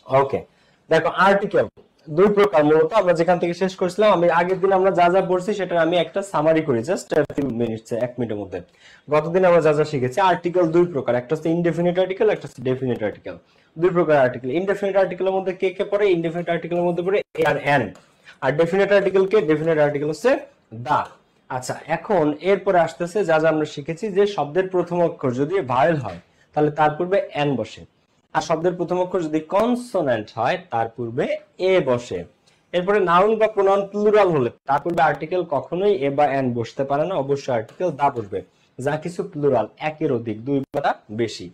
ওকে, দেখো আর্টিকেল দুই প্রকার মূলত। আমরা যেখান থেকে শেষ করেছিলাম, আমি আগের দিন আমরা যা যা পড়ছি সেটা আমি একটা সামারি করি জাস্ট 1 মিনিটের মধ্যে। গতদিন আমরা যা যা শিখেছি, আর্টিকেল দুই প্রকার, একটা হচ্ছে ইনডেফিনিট আর্টিকেল, একটা হচ্ছে ডেফিনিট আর্টিকেল। দুই প্রকার আর্টিকেল। ইনডেফিনিট আর্টিকেলের মধ্যে কে কে পড়ে? ইনডেফিনিট আর্টিকেলের মধ্যে পড়ে এ আর এন। আর ডেফিনিট আর্টিকেল কে? ডেফিনিট আর্টিকেল হচ্ছে দা। আচ্ছা, এখন এরপরে আসতেছে যা যা আমরা শিখেছি, যে শব্দের প্রথম অক্ষর যদি ভায়েল হয় তাহলে তার পূর্বে এন বসে, আর শব্দের প্রথম অক্ষর যদি কনসোনেন্ট হয় তার পূর্বে এ বসে। এরপরে নাউন বা প্রোনাউন প্লুরাল হলে তার পূর্বে আর্টিকেল কখনোই এ বা এন বসতে পারে না, অবশ্যই আর্টিকেল দা বসবে। যা কিছু প্লুরাল, একের অধিক, দুই বা বেশি।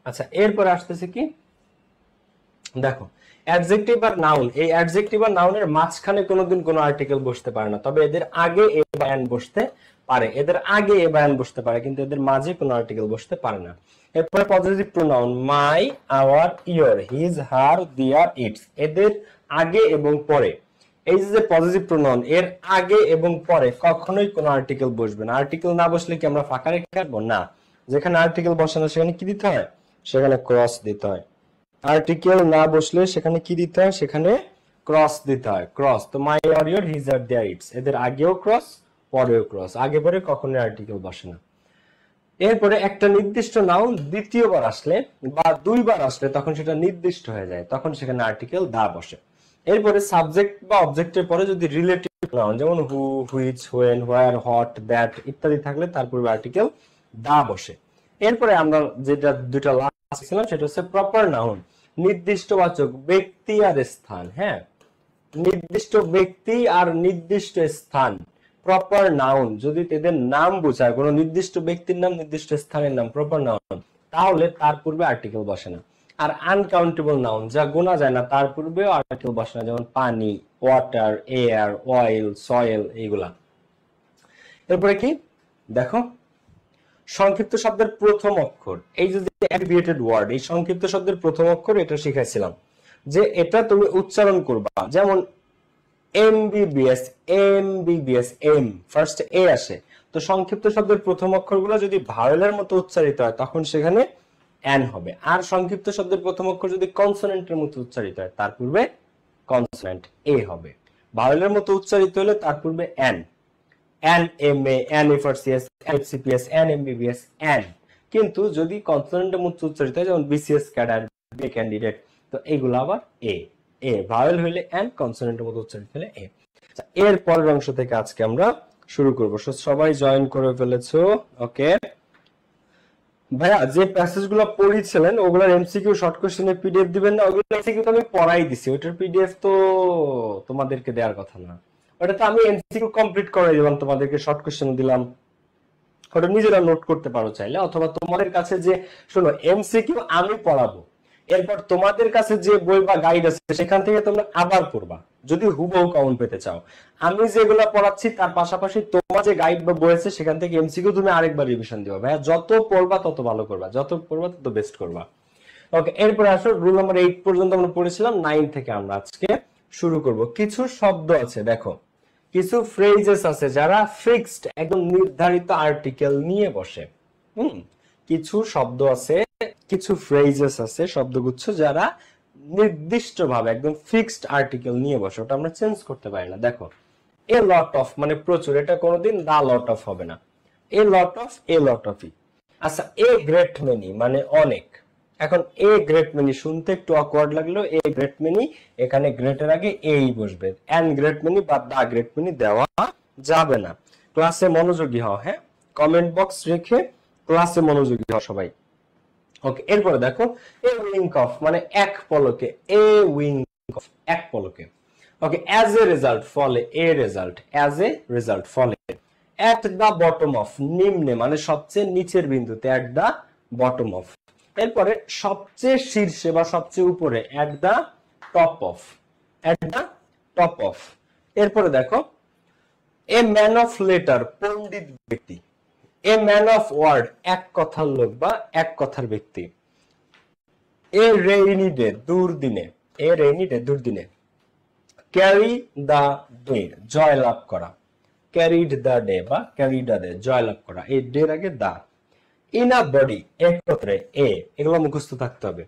আচ্ছা, এরপরে আসতেছে কি, দেখো অ্যাডজেক্টিভ আর নাউন। এই অ্যাডজেক্টিভ আর নাউনের মাঝখানে কোনোদিন কোনো আর্টিকেল বসতে পারে না, তবে এদের আগে এ বা এন বসতে পারে। এদের আগে এ বা এন বসতে পারে, কিন্তু এদের মাঝে কোনো আর্টিকেল বসতে পারে না। এরপরে possessive pronoun my, our, your, his, her, their, its, এদের আগে এবং পরে, এই যে পজিটিভ প্রোনাউন, এর আগে এবং পরে কখনোই কোনো আর্টিকেল বসবে না। আর্টিকেল না বসলে কি আমরা ফাঁকা রেখে রাখবো? না। যেখানে আর্টিকেল বসে না সেখানে কি দিতে হয়? সেখানে ক্রস দিতে হয়। আর্টিকেল না বসলে সেখানে কি দিতে হয়? সেখানে ক্রস দিতে হয়। ক্রস। তো my, our, your, his, her, their, its, এদের আগেও ক্রস, পরেও ক্রস। আগে পরে কখনোই আর্টিকেল বসে না। এরপরে একটা নির্দিষ্ট নাউন দ্বিতীয়বার আসলে বা দুইবার আসলে তখন সেটা নির্দিষ্ট হয়ে যায়, তখন সেখানে আর্টিকেল দা বসে। এরপরে সাবজেক্ট বা অবজেক্টের পরে যদি রিলেটিভ নাউন যেমন who, which, when, where, what, that ইত্যাদি থাকলে তার পূর্বে আর্টিকেল দা বসে। এরপরে আমরা যেটা দুইটা লাস্ট ছিলাম সেটা হচ্ছে প্রপার নাউন, নির্দিষ্টবাচক ব্যক্তি আর স্থান। হ্যাঁ, নির্দিষ্ট ব্যক্তি আর নির্দিষ্ট স্থান, প্রপার নাউন যদি এদের নাম বোঝায়, কোনো নির্দিষ্ট ব্যক্তির নাম, নির্দিষ্ট স্থানের নাম, প্রপার নাউন, তাহলে তার পূর্বে আর্টিকেল বসে না। আর আনকাউন্টেবল নাউন, যা গোনা যায় না, তার পূর্বেও আর্টিকেল বসে না, যেমন পানি, ওয়াটার, এয়ার, অয়েল, সয়েল, এইগুলা। এরপরে কি দেখো, সংক্ষিপ্ত শব্দের প্রথম অক্ষর, এই যে অ্যাব্রিভিয়েটেড ওয়ার্ড, এই সংক্ষিপ্ত শব্দের প্রথম অক্ষর, এটা শিখাইছিলাম যে এটা তুমি উচ্চারণ করবা। যেমন এমবিবিএস, এমবিবিএস, এম ফার্স্ট এ আসে। তো সংক্ষিপ্ত শব্দের প্রথম অক্ষরগুলো যদি ভাওয়েলের মতো উচ্চারিত হয় তখন সেখানে এন হবে। আর সংক্ষিপ্ত শব্দের প্রথম অক্ষর যদি কনসোনেন্টের মতো উচ্চারিত হয় তার পূর্বে কনসোনেন্ট এ হবে। ভাওয়েলের মতো উচ্চারিত হলে তার পূর্বে an, an M A, an FRCS, FCPS, an MBBS, an. কিন্তু যদি কনসোনেন্টের মতো উচ্চারিত হয় যেমন বিসিএস ক্যাডার, বি ক্যান্ডিডেট, তো এইগুলো আবার এ। এ ভাওয়েল হইলে এন, কনসোনেন্টের মতো উচ্চারিত হলে এ। এর পরের অংশ থেকে আজকে আমরা শুরু করব। সবাই জয়েন করে ফেলেছো? ওকে ভাইয়া, যে প্যাসেজগুলো পড়িয়েছিলেন ওগুলোর এমসিকিউ শর্ট কোশ্চেনের পিডিএফ দিবেন না? ওগুলো এমসিকিউ তো আমি পড়াই দিছি, ওটার পিডিএফ তো তোমাদেরকে দেওয়ার কথা না। ওটা তো আমি এমসিকিউ কমপ্লিট করে দিলাম, তোমাদেরকে শর্ট কোশ্চেন দিলাম, ওটা নিজেরা নোট করতে পারো চাইলে। অথবা তোমাদের কাছে যে, শোনো, এমসিকিউ আমি পড়াবো, এরপর তোমাদের কাছে যে বই বা গাইড আছে সেখান থেকে তোমরা আবার পড়বা যদি হুবহু কমন পেতে চাও। আমি যেগুলো পড়াচ্ছি তার পাশাপাশি তোমার যে গাইড বা বই আছে সেখান থেকে এমসিকিউ তুমি আরেকবার রিভিশন দিবা। ভাইয়া যত পড়বা তত ভালো করবা, যত পড়বা তত বেস্ট করবা। ওকে, এরপরে আসো, রুল নাম্বার 8 পর্যন্ত আমরা পড়েছিলাম, 9 থেকে আমরা আজকে শুরু করব। কিছু শব্দ আছে, দেখো কিছু ফ্রেজেস আছে যারা ফিক্সড, একদম নির্ধারিত আর্টিকেল নিয়ে বসে। কিছু শব্দ আছে, কিছু ফ্রেজেস আছে, শব্দগুচ্ছ যারা নির্দিষ্ট ভাবে একদম ফিক্সড আর্টিকেল নিয়ে বসে, ওটা আমরা চেঞ্জ করতে পারি না। দেখো এ লট অফ মানে প্রচুর, এটা কোনোদিন দা লট অফ হবে না। এ লট অফ, এ লট অফই। আচ্ছা, এ গ্রেট মেনি মানে অনেক। এখন এ গ্রেট মেনি শুনতে একটু অকওয়ার্ড লাগলো, এ গ্রেট মেনি, এখানে গ্রেটের আগে এই বসবে। এন গ্রেট মেনি বা দা গ্রেট মেনি দেওয়া যাবে না। ক্লাসে মনোযোগী হও, হ্যাঁ, কমেন্ট বক্স রেখে ক্লাসে মনোযোগী হও সবাই। ওকে, এরপরে দেখো এ উইঙ্ক অফ মানে এক পলকে, এ উইঙ্ক অফ এক পলকে। ওকে, অ্যাজ এ রেজাল্ট ফলে, a result, as a result ফলে। এট দা বটম অফ নিম্নে মানে সবচেয়ে নিচের বিন্দুতে, এট দা বটম অফ। এরপরে সবচেয়ে শীর্ষে বা সবচেয়ে উপরে, at the top of, at the top of. এরপরে দেখো এ ম্যান অফ লেটার পণ্ডিত ব্যক্তি, এ ম্যান অফ ওয়ার্ড এক কথার লোক বা এক কথার ব্যক্তি। এ রেইনি ডে দুর্দিনে, এ রেইনি ডে দুর্দিনে। ক্যারি দা ডে জয় লাভ করা, ক্যারিড দা ডে বা ক্যারি দা ডে জয় লাভ করা, এই ডের আগে দা। ইন আ বডি একত্রে, এ, এগুলো মুখস্থ থাকতে হবে।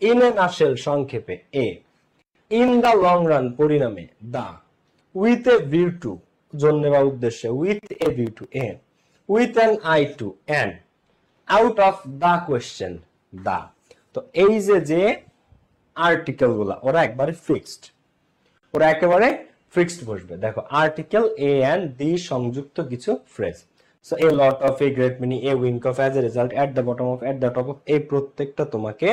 ইন এ নাশেল সংক্ষেপে, a. In the long run পরিণামে, the, with a view to জন্য বা উদ্দেশ্যে, with a view to a, with an eye to end, out of the question the. তো এই যে আর্টিকেল গুলা ওরা একবারে ফিক্সড, ওরা একেবারে ফিক্সড বসবে। দেখো আর্টিকেল এ এন্ড দি সংযুক্ত কিছু phrase. So a lot of, a great many, a wink of, as a result, at the bottom of, at the top of, এই প্রত্যেকটা তোমাকে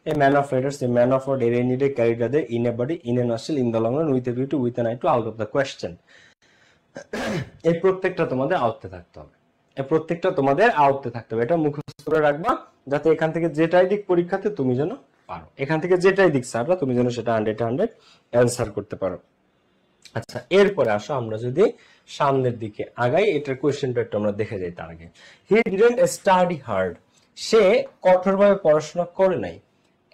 a man of riders, a man of word, a rainy day, carried a day, in a body, in a nostril, in the long run, with a view to, with an eye to, out of the question. এই প্রত্যেকটা তোমাদের আওতে থাকতে হবে, এই প্রত্যেকটা তোমাদের আওতে থাকতে হবে। এটা মুখস্থ করে রাখবা যাতে এখান থেকে যেটাই দিক পরীক্ষাতে তুমি যেন পারো, এখান থেকে যেটাই দিক স্যাররা তুমি যেন সেটা 100 অ্যান্সার করতে পারো। আচ্ছা, এরপরে আসো আমরা যদি সামনের দিকে আগাই, এটার কোয়েশ্চেনটা একটু আমরা দেখে যাই। তার আগে, হি ডিডন্ট স্টাডি হার্ড, সে কঠোরভাবে পড়াশোনা করে নাই।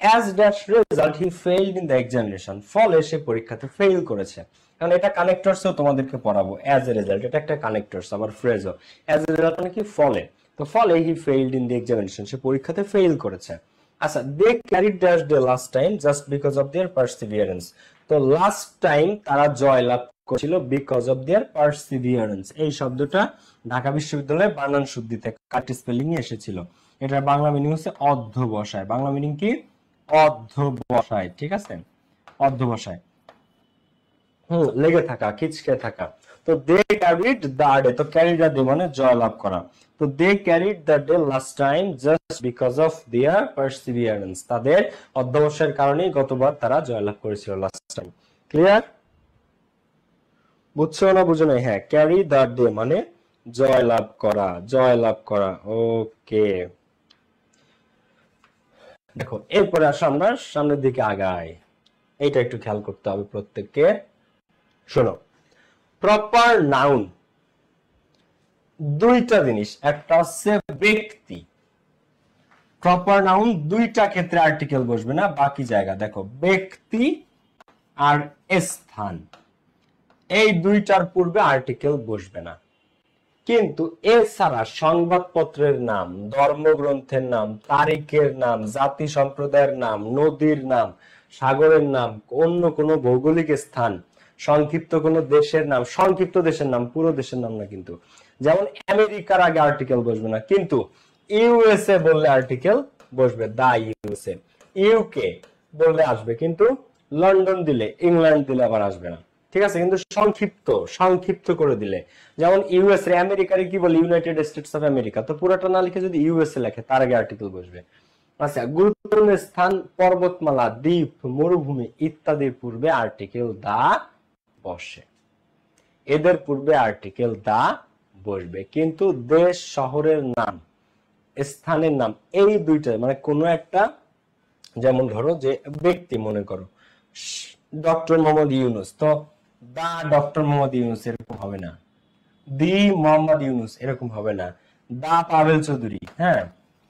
As that result he failed in the examination, ফলে সে পরীক্ষাতে ফেল করেছে। কারণ এটা কানেক্টরসও তোমাদেরকে পড়াবো, অ্যাজ এ রেজাল্ট এটা একটা কানেক্টরস, আবার ফ্রেজও। অ্যাজ এ রেজাল্ট মানে কি, ফলে, তো ফলে he failed in the examination, সে পরীক্ষাতে ফেল করেছে। আচ্ছা, they carried that day last time just because of their perseverance, তো লাস্ট টাইম তারা জয়লাভ করেছিল বিকজ অফ দেয়ার পারসিভিয়ারেন্স। এই শব্দটা ঢাকা বিশ্ববিদ্যালয়ে বানান শুদ্ধিতে কাট স্পেলিং এ এসেছিল। এটার বাংলা মিনিং হচ্ছে অধ্যবসায়। বাংলা মিনিং কি, অধ্যবসায়, ঠিক আছে, অধ্যবসায়, লেগে থাকা, খিচকে থাকা। তো দে ক্যারিড দ্য ডে, তো ক্যারিড দ্য ডে মানে জয়লাভ করা। তো they carried the day last time just because of their perseverance, তাদের অধ্যবসায়ের কারণেই গতবার তারা জয়লাভ করেছিল লাস্ট টাইম। ক্লিয়ার? বুঝছো না বুঝো না? হ্যাঁ, ক্যারি দ্য ডে মানে জয়লাভ করা, জয়লাভ করা। ওকে, দেখো এরপরে আসো আমরা সামনের দিকে আগাই, এইটা একটু খেয়াল করতে হবে প্রত্যেককে। শোনো, প্রপার নাউন দুইটা জিনিস, একটা হচ্ছে ব্যক্তি, প্রপার নাউন দুইটা ক্ষেত্রে আর্টিকেল বসবে না, বাকি জায়গা দেখো ব্যক্তি আর স্থান, এই দুইটার পূর্বে আর্টিকেল বসবে না। কিন্তু এছাড়া সংবাদপত্রের নাম, ধর্মগ্রন্থের নাম, তারিখের নাম, জাতি সম্প্রদায়ের নাম, নদীর নাম, সাগরের নাম, অন্য কোনো ভৌগোলিক স্থান, সংক্ষিপ্ত কোনো দেশের নাম, সংক্ষিপ্ত দেশের নাম, পুরো দেশের নাম না কিন্তু, যেমন আমেরিকার আগে আর্টিকেল বসবে না, কিন্তু ইউএসএ বললে আর্টিকেল বসবে, দা ইউএসএ। ইউকে বললে আসবে, কিন্তু লন্ডন দিলে, ইংল্যান্ড দিলে আবার আসবে না, ঠিক আছে। কিন্তু সংক্ষিপ্ত, সংক্ষিপ্ত করে দিলে, যেমন ইউএসএ, আমেরিকারে কি বলে, ইউনাইটেড স্টেটস অফ আমেরিকা, তো পুরোটা না লিখে যদি ইউএসএ লেখে তার আগে আর্টিকেল বসবে। আচ্ছা, গুরুত্বপূর্ণ স্থান, পর্বতমালা, দ্বীপ, মরুভূমি ইত্যাদির পূর্বে আর্টিকেল দা বসে, এদের পূর্বে আর্টিকেল দা বসবে। কিন্তু দেশ, শহরের নাম, স্থানের নাম, এই দুইটা মানে কোনো একটা, যেমন ধরো যে ব্যক্তি, মনে করো ডক্টর মোহাম্মদ ইউনুস, তো দা ডক্টর মোহাম্মদ ইউনুস এরকম হবে না, দি মোহাম্মদ ইউনুস এরকম হবে না, দা পাভেল চৌধুরী, হ্যাঁ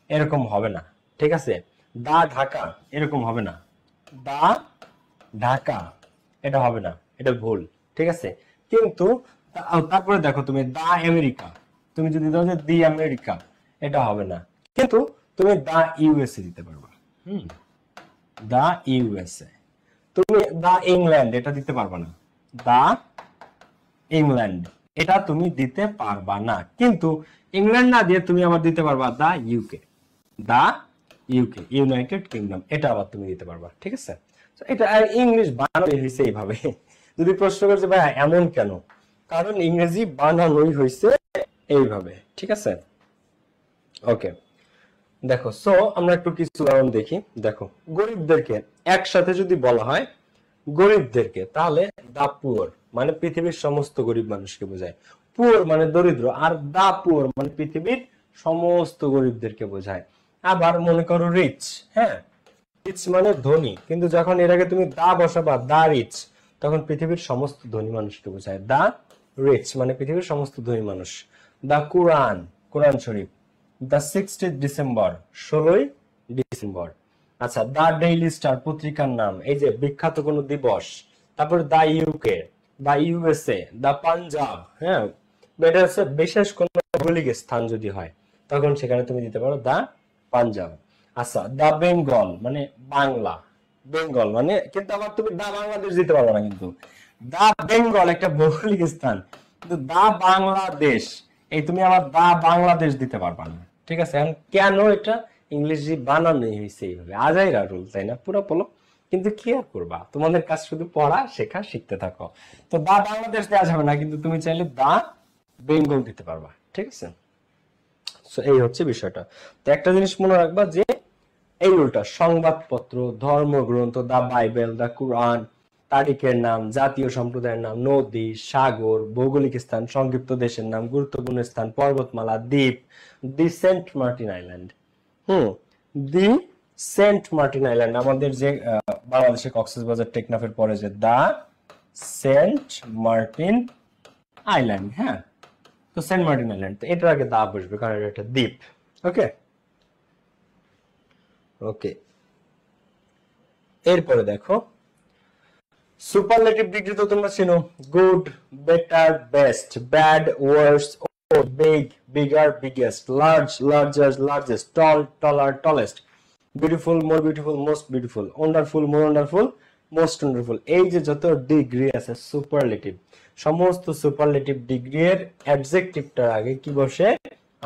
এরকম হবে না, ঠিক আছে। দা ঢাকা এরকম হবে না, দা ঢাকা এটা হবে না, এটা ভুল, ঠিক আছে। কিন্তু তারপরে দেখো তুমি দা আমেরিকা, তুমি যদি দাও যে দি আমেরিকা, এটা হবে না। কিন্তু তুমি দা ইউএসএ দিতে পারবা, দা ইউএসএ। তুমি দা ইংল্যান্ড এটা দিতে পারবা না, দা ইংল্যান্ড এটা তুমি দিতে পারবা না। কিন্তু ইংল্যান্ড না দিয়ে তুমি আবার দিতে পারবা দা ইউকে, দা ইউকে, ইউনাইটেড কিংডম, এটা আবার তুমি দিতে পারবা, ঠিক আছে। এটা ইংলিশ বানানোই হয়েছে এইভাবে। যদি প্রশ্ন করছে ভাই এমন কেন, কারণ ইংরেজি বানানোই হয়েছে এইভাবে, ঠিক আছে। ওকে, দেখো, সো আমরা একটু কিছু উদাহরণ দেখি। দেখো, গরিবদেরকে একসাথে যদি বলা হয় গরিবদেরকে, তাহলে দা পুয়ার মানে পৃথিবীর সমস্ত গরিব মানুষকে বোঝায়, পুয়ার মানে দরিদ্র, আর দা পুয়ার মানে পৃথিবীর সমস্ত গরিবদেরকে বোঝায়। আবার মনে করো রিচ, হ্যাঁ রিচ মানে ধনী, কিন্তু যখন এর আগে তুমি দা বসাবা, দা রিচ, তখন পৃথিবীর সমস্ত ধনী মানুষকে বোঝায়, দা রিচ মানে পৃথিবীর সমস্ত ধনী মানুষ। দা কুরআন, কোরআন শরীফ, দা 16th ডিসেম্বর 16ই ডিসেম্বর। আচ্ছা, দা ডেইলি স্টার পত্রিকার নাম, এই যে বিখ্যাত কোন দিবস। তারপর দা ইউকে, দা ইউএসএ, দা পাঞ্জাব, হ্যাঁ এটা হচ্ছে বিশেষ কোন ভৌগোলিক স্থান যদি হয় তখন সেখানে তুমি দিতে পারো দা পাঞ্জাব। আচ্ছা, দা বেঙ্গল মানে বাংলা, বেঙ্গল মানে, কিন্তু আবার তুমি দা বাংলাদেশ দিতে পারবে না, কিন্তু দা বেঙ্গল একটা ভৌগোলিক স্থান, কিন্তু দা বাংলাদেশ, এই তুমি আবার দা বাংলাদেশ দিতে পারবা না। ঠিক আছে, এখন কেন এটা ইংরেজি বানানো হয়েছে এইভাবে, আজাইরা রুল, তাই না? পুরো বলো, কিন্তু কি আর করবা, তোমাদের কাজ শুধু পড়া শেখা, শিখতে থাকো। তো দা বাংলাদেশ দেওয়া যাবে না, কিন্তু তুমি চাইলে দা বেঙ্গল দিতে পারবা। ঠিক আছে, সো এই হচ্ছে বিষয়টা। তো একটা জিনিস মনে রাখবা যে এই রুলটা, সংবাদপত্র, ধর্মগ্রন্থ, দা বাইবেল, দা কুরআন, তারিখের নাম, জাতীয় সম্প্রদায়ের নাম, নদী, সাগর, ভৌগোলিক স্থান, সংক্ষিপ্ত দেশের নাম, গুরুত্বপূর্ণ স্থান, পর্বতমালা, দ্বীপ, দি সেন্ট মার্টিন আইল্যান্ড। দি সেন্ট মার্টিন আইল্যান্ড, আমাদের যে বাংলাদেশের কক্সবাজার টেকনাফের পরে যে দা সেন্ট মার্টিন আইল্যান্ড। হ্যাঁ, তো সেন্ট মার্টিন আইল্যান্ড, তো এটার আগে দা বসবে কারণ এটা একটা দ্বীপ। ওকে ওকে, এরপরে দেখো সুপারলেটিভ ডিগ্রি তো তোমরা চিনো, good, better, best, bad, worse, big, bigger, biggest, large, larger, largest, tall, taller, tallest, beautiful, more beautiful, most beautiful, wonderful, more wonderful, most wonderful. এই যে যত ডিগ্রি আছে সুপারলেটিভ, সমস্ত সুপারলেটিভ ডিগ্রি এর অ্যাডজেক্টিভটার আগে কি বসে?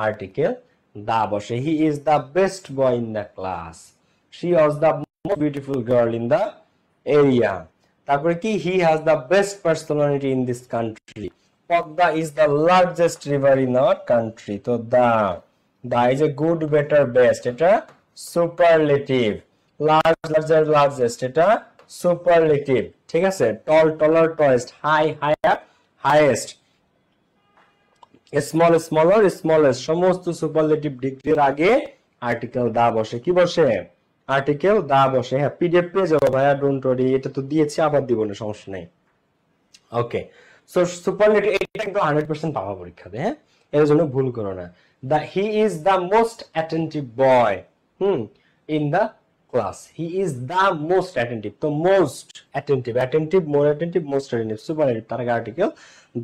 আর্টিকেল দা বসে। He is the best boy in the class, she was the most beautiful girl in the area. তারপরে কি? He has the best personality in this country, Padma is the largest river in our country. তো the is a good, better, best, এটা superlative. Large, larger, largest, এটা superlative. ঠিক আছে, tall, taller, tallest, high, higher, highest, small, smaller, smallest, সমস্ত superlative ডিগ্রির আগে article the বসে। কি বসে? আর্টিকেল দা বসে। হ্যাঁ, পিডিএফ পেয়ে যাবো ভাইয়া, ডোন্ট ওয়ারি, এটা তো দিয়েছি, আবার দিব না, সমস্যা নেই। ওকে, সো সুপারলেটিভ এটা কিন্তু 100% পাওয়া পরীক্ষাতে। হ্যাঁ, এর জন্য ভুল করো না। হি is the most attentive boy in the class, he is the most attentive. তো মোস্ট অ্যাটেন্টিভ, অ্যাটেন্টিভ, মোর অ্যাটেন্টিভ, মোস্ট অ্যাটেন্টিভ, সুপারলেটিভ, তার আগে আর্টিকেল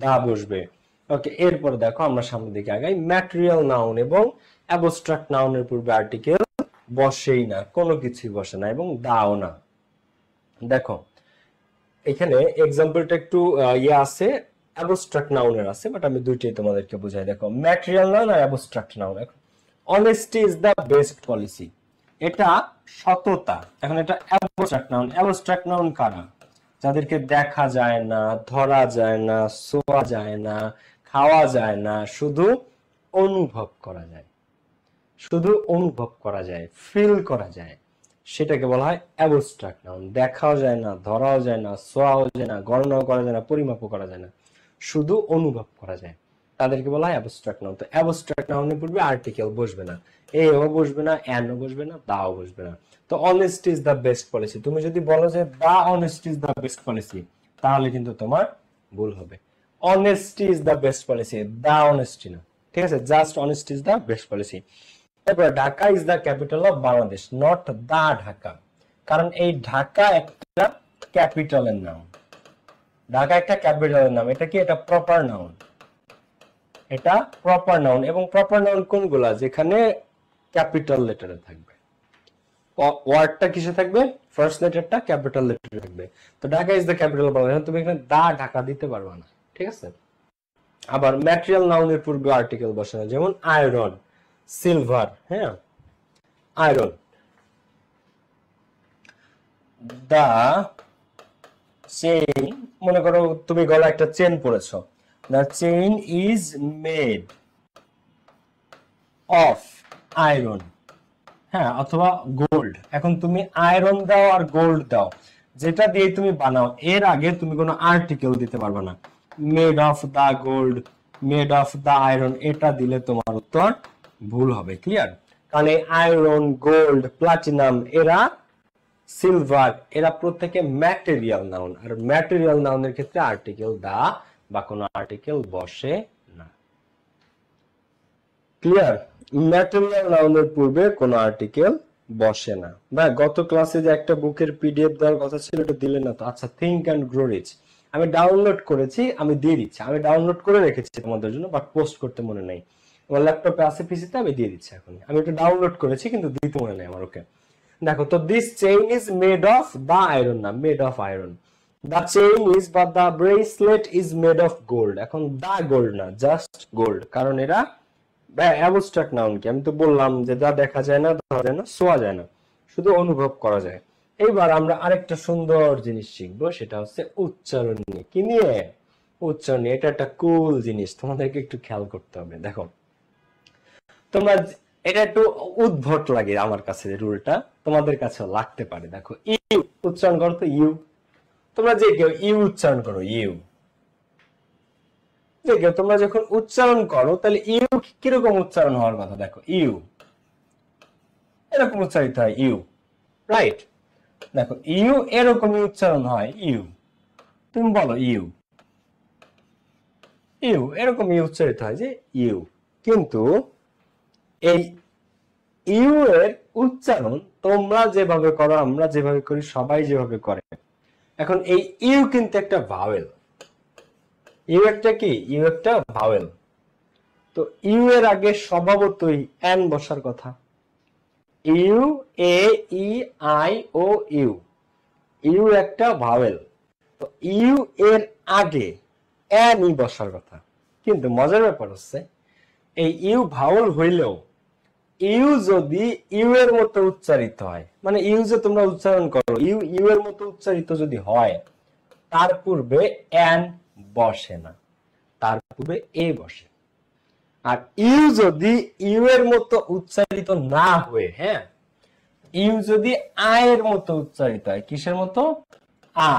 দা বসবে। ওকে, এরপরে দেখো আমরা সামনের দিকে আগাই। ম্যাটেরিয়াল নাউন এবং অ্যাবস্ট্রাক্ট নাউনের পূর্বে আর্টিকেল বসেই না, কোনো কিছুই বসে না, এবং দাও না। দেখো এখানে এক্সাম্পলটা একটু ইয়ে আছে, অ্যাবস্ট্রাক্ট নাউনের আছে, বাট আমি দুইটাই তোমাদেরকে বুঝাই। দেখো ম্যাটেরিয়াল নাউন আর abstract noun. Honesty is the best policy, এটা সততা। এখন এটা অ্যাবস্ট্রাক্ট নাউন। অ্যাবস্ট্রাক্ট নাউন কারা? যাদেরকে দেখা যায় না, ধরা যায় না, ছোঁয়া যায় না, খাওয়া যায় না, শুধু অনুভব করা যায়, শুধু অনুভব করা যায়, ফিল করা যায়, সেটাকে বলা হয় অ্যাবস্ট্রাক্ট নাউন। দেখাও যায় না, ধরাও যায় না, ছোঁয়াও যায় না, গণনাও করা যায় না, পরিমাপও করা যায় না, শুধু অনুভব করা যায়, তাদেরকে বলা হয় অ্যাবস্ট্রাক্ট নাউন। তো অ্যাবস্ট্রাক্ট নাউনের পূর্বে আর্টিকেল বসবে না, এও বসবে না, এনও বসবে না, দাও বসবে না। তো honesty is the best policy, তুমি যদি বলো যে the honesty is the best policy, তাহলে কিন্তু তোমার ভুল হবে। Honesty is the best policy, the honesty না। ঠিক আছে, just honesty is the best policy. তারপর Dhaka is the capital of Bangladesh, not the Dhaka, কারণ এই ঢাকা একটা ক্যাপিটালের নাম। ঢাকা একটা ক্যাপিটালের নাম, এটা কি? এটা প্রপার নাউন, এটা প্রপার নাউন। এবং প্রপার নাউন কোনগুলা? যেখানে ক্যাপিটাল লেটারে থাকবে, ওয়ার্ডটা কিসে থাকবে? ফার্স্ট লেটারটা ক্যাপিটাল লেটারে থাকবে। তো Dhaka is the capital of Bangladesh, তুমি এখানে দা ঢাকা দিতে পারবা না। ঠিক আছে, আবার ম্যাটেরিয়াল নাউনের পূর্বে আর্টিকেল বসে না, যেমন আয়রন, সিলভার। হ্যাঁ, আয়রন, দা চেইন, মনে করো তুমি গলা একটা চেন পরেছো, the chain is made of iron. হ্যাঁ, অথবা গোল্ড। এখন তুমি আয়রন দাও আর গোল্ড দাও, যেটা দিয়ে তুমি বানাও, এর আগে তুমি কোনো আর্টিকেল দিতে পারবে না। Made of the gold, made of the iron, এটা দিলে তোমার উত্তর ভুল হবে। ক্লিয়ার? কারণ এই আয়রন, গোল্ড, প্লাটিনাম, এরা সিলভার, এরা প্রত্যেকে ম্যাটেরিয়াল নাউন, আর ম্যাটেরিয়াল নাউনের ক্ষেত্রে আর্টিকেল দা বা কোনো আর্টিকেল বসে না। ক্লিয়ার? ম্যাটেরিয়াল নাউনের পূর্বে কোনো আর্টিকেল বসে না। ভাই গত ক্লাসে যে একটা বুকের পিডিএফ দেওয়ার কথা ছিল, এটা দিলে না তো? আচ্ছা, থিঙ্ক অ্যান্ড গ্রো রিচ আমি ডাউনলোড করেছি, আমি দিয়ে দিচ্ছি। আমি ডাউনলোড করে রেখেছি তোমাদের জন্য, বাট পোস্ট করতে মনে নেই। আমার ল্যাপটপে আছে, পিসিতে, আমি দিয়ে দিচ্ছি এখন। আমি এটা ডাউনলোড করেছি কিন্তু দিতে মনে নেই আমার। ওকে, দেখো তো this chain is made of the iron, না made of iron, the chain is বা the bracelet is made of gold. এখন দা গোল্ড না, জাস্ট গোল্ড, কারণ এরা অ্যাবস্ট্রাক্ট নাউন কি, আমি তো বললাম যে যা দেখা যায় না, ধরা যায় না, ছোঁয়া যায় না, শুধু অনুভব করা যায়। এইবার আমরা আরেকটা সুন্দর জিনিস শিখবো, সেটা হচ্ছে উচ্চারণ নিয়ে। কি নিয়ে? উচ্চারণ নিয়ে। এটা একটা কুল জিনিস, তোমাদেরকে একটু খেয়াল করতে হবে। দেখো তোমরা, এটা একটু উদ্ভট লাগে আমার কাছে, রুলটা তোমাদের কাছেও লাগতে পারে। দেখো ইউ উচ্চারণ করো তো, ইউ। তোমরা যে কেউ ইউ উচ্চারণ করো, ইউ যে কেউ, তোমরা যখন উচ্চারণ করো তাহলে ইউ কিরকম উচ্চারণ হওয়ার কথা? দেখো ইউ এরকম উচ্চারিত হয়, ইউ, রাইট? দেখো ইউ এরকমই উচ্চারণ হয়, ইউ। তুমি বলো ইউ, ইউ এরকমই উচ্চারিত হয় যে ইউ। কিন্তু এই ইউ এর উচ্চারণ তোমরা যেভাবে করো, আমরা যেভাবে করি, সবাই যেভাবে করে। এখন এই ইউ কিন্তু একটা ভাওয়েল। ইউ একটা কি? ইউ একটা ভাওয়েল। তো ইউ এর আগে স্বভাবতই এন বসার কথা। U, A, E, I, O, U. U একটা ভাওয়েল, তো ইউ এর আগে এন ই বসার কথা। কিন্তু মজার ব্যাপার হচ্ছে, এই ইউ ভাওয়েল হইলেও ইউ যদি ইউ এর মতো উচ্চারিত হয়, মানে ইউ যে তোমরা উচ্চারণ করো, ইউ ইউ এর মতো উচ্চারিত যদি হয়, তার পূর্বে এন বসে না, তার পূর্বে এ বসে। আর ইউ যদি ইউ এর মতো উচ্চারিত না হয়ে, হ্যাঁ, ইউ যদি আ এর মতো উচ্চারিত হয়, কিসের মতো? আ।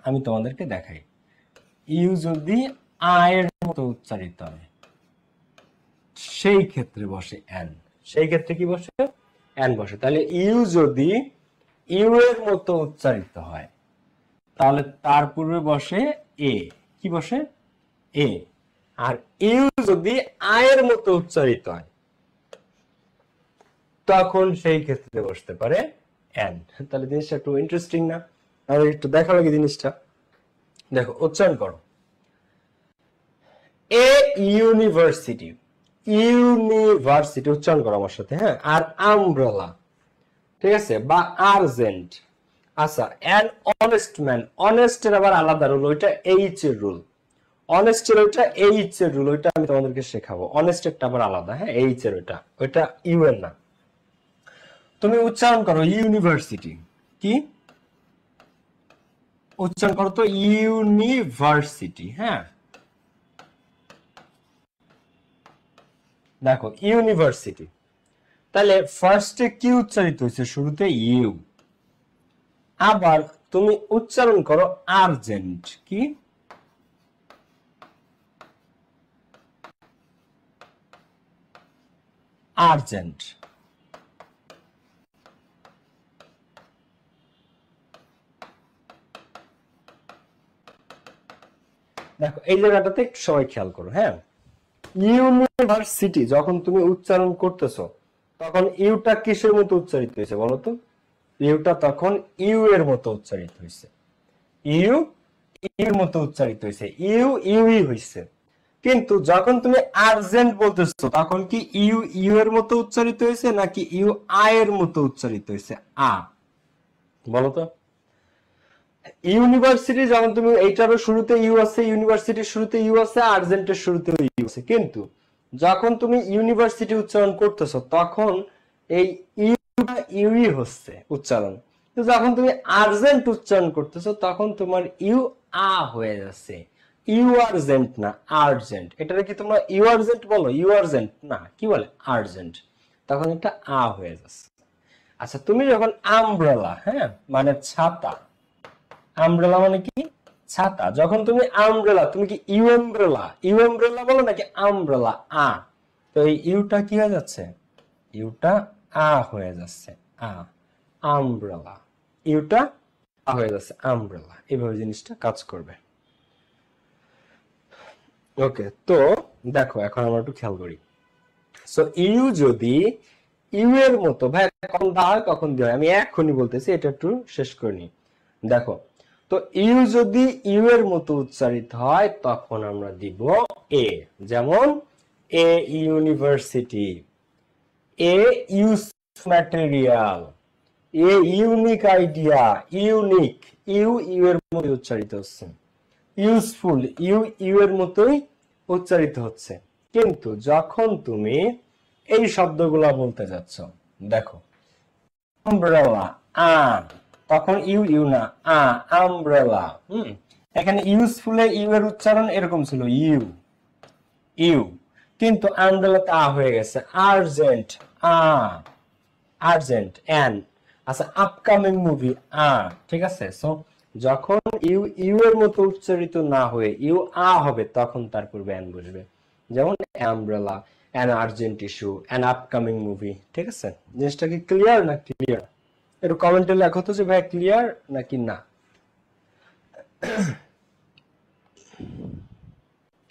আমি তোমাদেরকে দেখাই, ইউ যদি আ এর মতো উচ্চারিত হয়, সেই ক্ষেত্রে বসে এন। সেই ক্ষেত্রে কি বসে? এন বসে। তাহলে ইউ যদি ইউ এর মতো উচ্চারিত হয়, তাহলে তার পূর্বে বসে এ। কি বসে? এ। আর ইউ যদি আয়ের মতো উচ্চারিত হয়, তখন সেই ক্ষেত্রে বসতে পারে এন। তাহলে জিনিসটা একটু ইন্টারেস্টিং না? আমাদের একটু দেখা লাগে জিনিসটা। দেখো উচ্চারণ করো, এ ইউনিভার্সিটি। ইউনিভার্সিটি উচ্চারণ করো আমার সাথে, হ্যাঁ। আর আমব্রেলা, ঠিক আছে, বা আর্জেন্ট। আচ্ছা, অ্যান অনেস্ট ম্যান। অনেস্ট এর আবার আলাদা রুল, ওইটা এইচ এর রুল। অনেস্ট এর ওইটা এইচ এর রুল, ওইটা আমি তোমাদেরকে শেখাবো। অনেস্ট একটা আবার আলাদা, হ্যাঁ, এইচ এর ওইটা, ওইটা ইউ এর না। তুমি উচ্চারণ করো ইউনিভার্সিটি। কি উচ্চারণ করো তো? ইউনিভার্সিটি, হ্যাঁ। দেখো ইউনিভার্সিটি, তাহলে ফার্স্টে কি উচ্চারিত হয়েছে? শুরুতে ইউ। আবার তুমি উচ্চারণ করো আর্জেন্ট। কি? আর্জেন্ট। দেখো এই জায়গাটাতে একটু সবাই খেয়াল করো, হ্যাঁ। ইউনিভার্সিটি যখন তুমি উচ্চারণ করতেছো, তখন ইউটা কিসের মতো উচ্চারিত হয়েছে বলো তো? ইউটা তখন ইউ এর মতো উচ্চারিত হয়েছে। ইউ ইউর মতো উচ্চারিত হয়েছে, ইউ ইউই হয়েছে। কিন্তু যখন তুমি আর্জেন্ট বলতেছো, তখন কি ইউ ইউ এর মতো উচ্চারিত হয়েছে, নাকি ইউ আ এর মতো উচ্চারিত হয়েছে? আ। বলো তো। ইউনিভার্সিটি যখন তুমি, এইটারও শুরুতে ইউ আছে, ইউনিভার্সিটির শুরুতে ইউ আছে, আর্জেন্টের শুরুতে ইউ আছে, কিন্তু যখন তুমি ইউনিভার্সিটি উচ্চারণ করতেছো, তখন এই ইউটা ইউই হচ্ছে উচ্চারণ। যখন তুমি আর্জেন্ট উচ্চারণ করতেছো, তখন তোমার ইউ আ হয়ে যাচ্ছে। ইউ আর্জেন্ট না, আর্জেন্ট। এটাকে কি তোমরা ইউ আর্জেন্ট বলো? ইউ আর্জেন্ট না, কি বলে? আর্জেন্ট। তখন এটা আ হয়ে যাচ্ছে। আচ্ছা, তুমি যখন আমব্রেলা, হ্যাঁ, মানে ছাতা, আমব্রেলা মানে কি? ছাতা। যখন তুমি আমব্রেলা, তুমি কি ইউ এমব্রেলা, ইউ এমব্রেলা বলো নাকি আমব্রেলা? আ। তো এই ইউটা কি হয়ে যাচ্ছে? ইউটা আ হয়ে যাচ্ছে, আ। আমব্রেলা, ইউটা আ হয়ে যাচ্ছে, আমব্রেলা। এইভাবে জিনিসটা কাজ করবে। ওকে, তো দেখো এখন আমরা একটু খেয়াল করি। সো ইউ যদি ইউ এর মতো, ভাই কখন দা হয় কখন দিয়ে হয়, আমি এখনই বলতেছি, এটা একটু শেষ করে নি। দেখো তো ইউ যদি ইউ এর মতো উচ্চারিত হয়, তখন আমরা দিব এ। যেমন a university, a use material, a unique idea, unique, U U এর মতোই উচ্চারিত হচ্ছে, ইউজফুল, ইউ ইউ এর মতোই উচ্চারিত হচ্ছে। কিন্তু যখন তুমি এই শব্দগুলা বলতে যাচ্ছ, দেখো আমব্রেলা, তখন ইউ ইউ না, আমব্রেলা। এখানে ইউজফুলে ইউ এর উচ্চারণ এরকম ছিল, ইউ ইউ, কিন্তু আমব্রেলাতে হয়ে গেছে। Urgent, urgent, N. আচ্ছা, আপকামিং মুভি, ঠিক আছে। সো যখন ইউ ইউ এর মতো উচ্চারিত না হয়ে ইউ হবে, তখন তার পূর্বে এন বসবে। যেমন umbrella, an urgent issue, an upcoming movie. ঠিক আছে, জিনিসটা কি ক্লিয়ার না ক্লিয়ার? একটু কমেন্টে লেখো তো যে ভাই ক্লিয়ার নাকি না।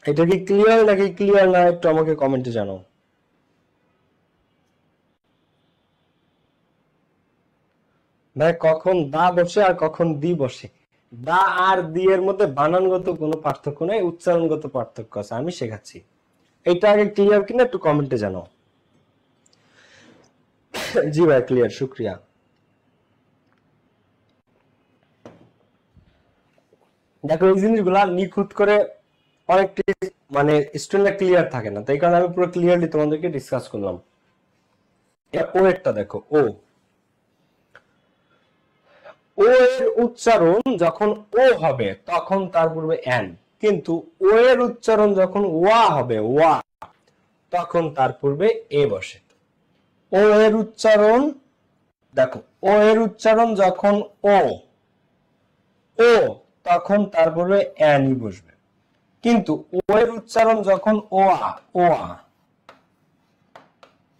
এটা কি ক্লিয়ার নাকি ক্লিয়ার না, একটু আমাকে কমেন্টে জানাও। ভাই কখন দা বসে আর কখন দি বসে, দা আর দি এর মধ্যে বানানগত কোনো পার্থক্য নেই, উচ্চারণগত পার্থক্য আছে, আমি শেখাচ্ছি। এটা আগে ক্লিয়ার কিনা একটু কমেন্টে জানাও। জি ভাই ক্লিয়ার, শুক্রিয়া। দেখো এই জিনিসগুলা নিখুঁত করে অনেকটি মানে স্টুডেন্টরা ক্লিয়ার থাকে না, তাই কারণে আমি পুরো ক্লিয়ারলি তোমাদেরকে ডিসকাস করলাম। ও একটা দেখো, ও ও এর উচ্চারণ যখন ও হবে তখন তার পূর্বে এন, কিন্তু ও এর উচ্চারণ যখন ওয়া হবে, ওয়া, তখন তার পূর্বে এ বসে। ও এর উচ্চারণ দেখো, ও এর উচ্চারণ যখন ও ও তখন তার পূর্বে এনই বসবে, কিন্তু ও এর উচ্চারণ যখন ওয়া ওয়া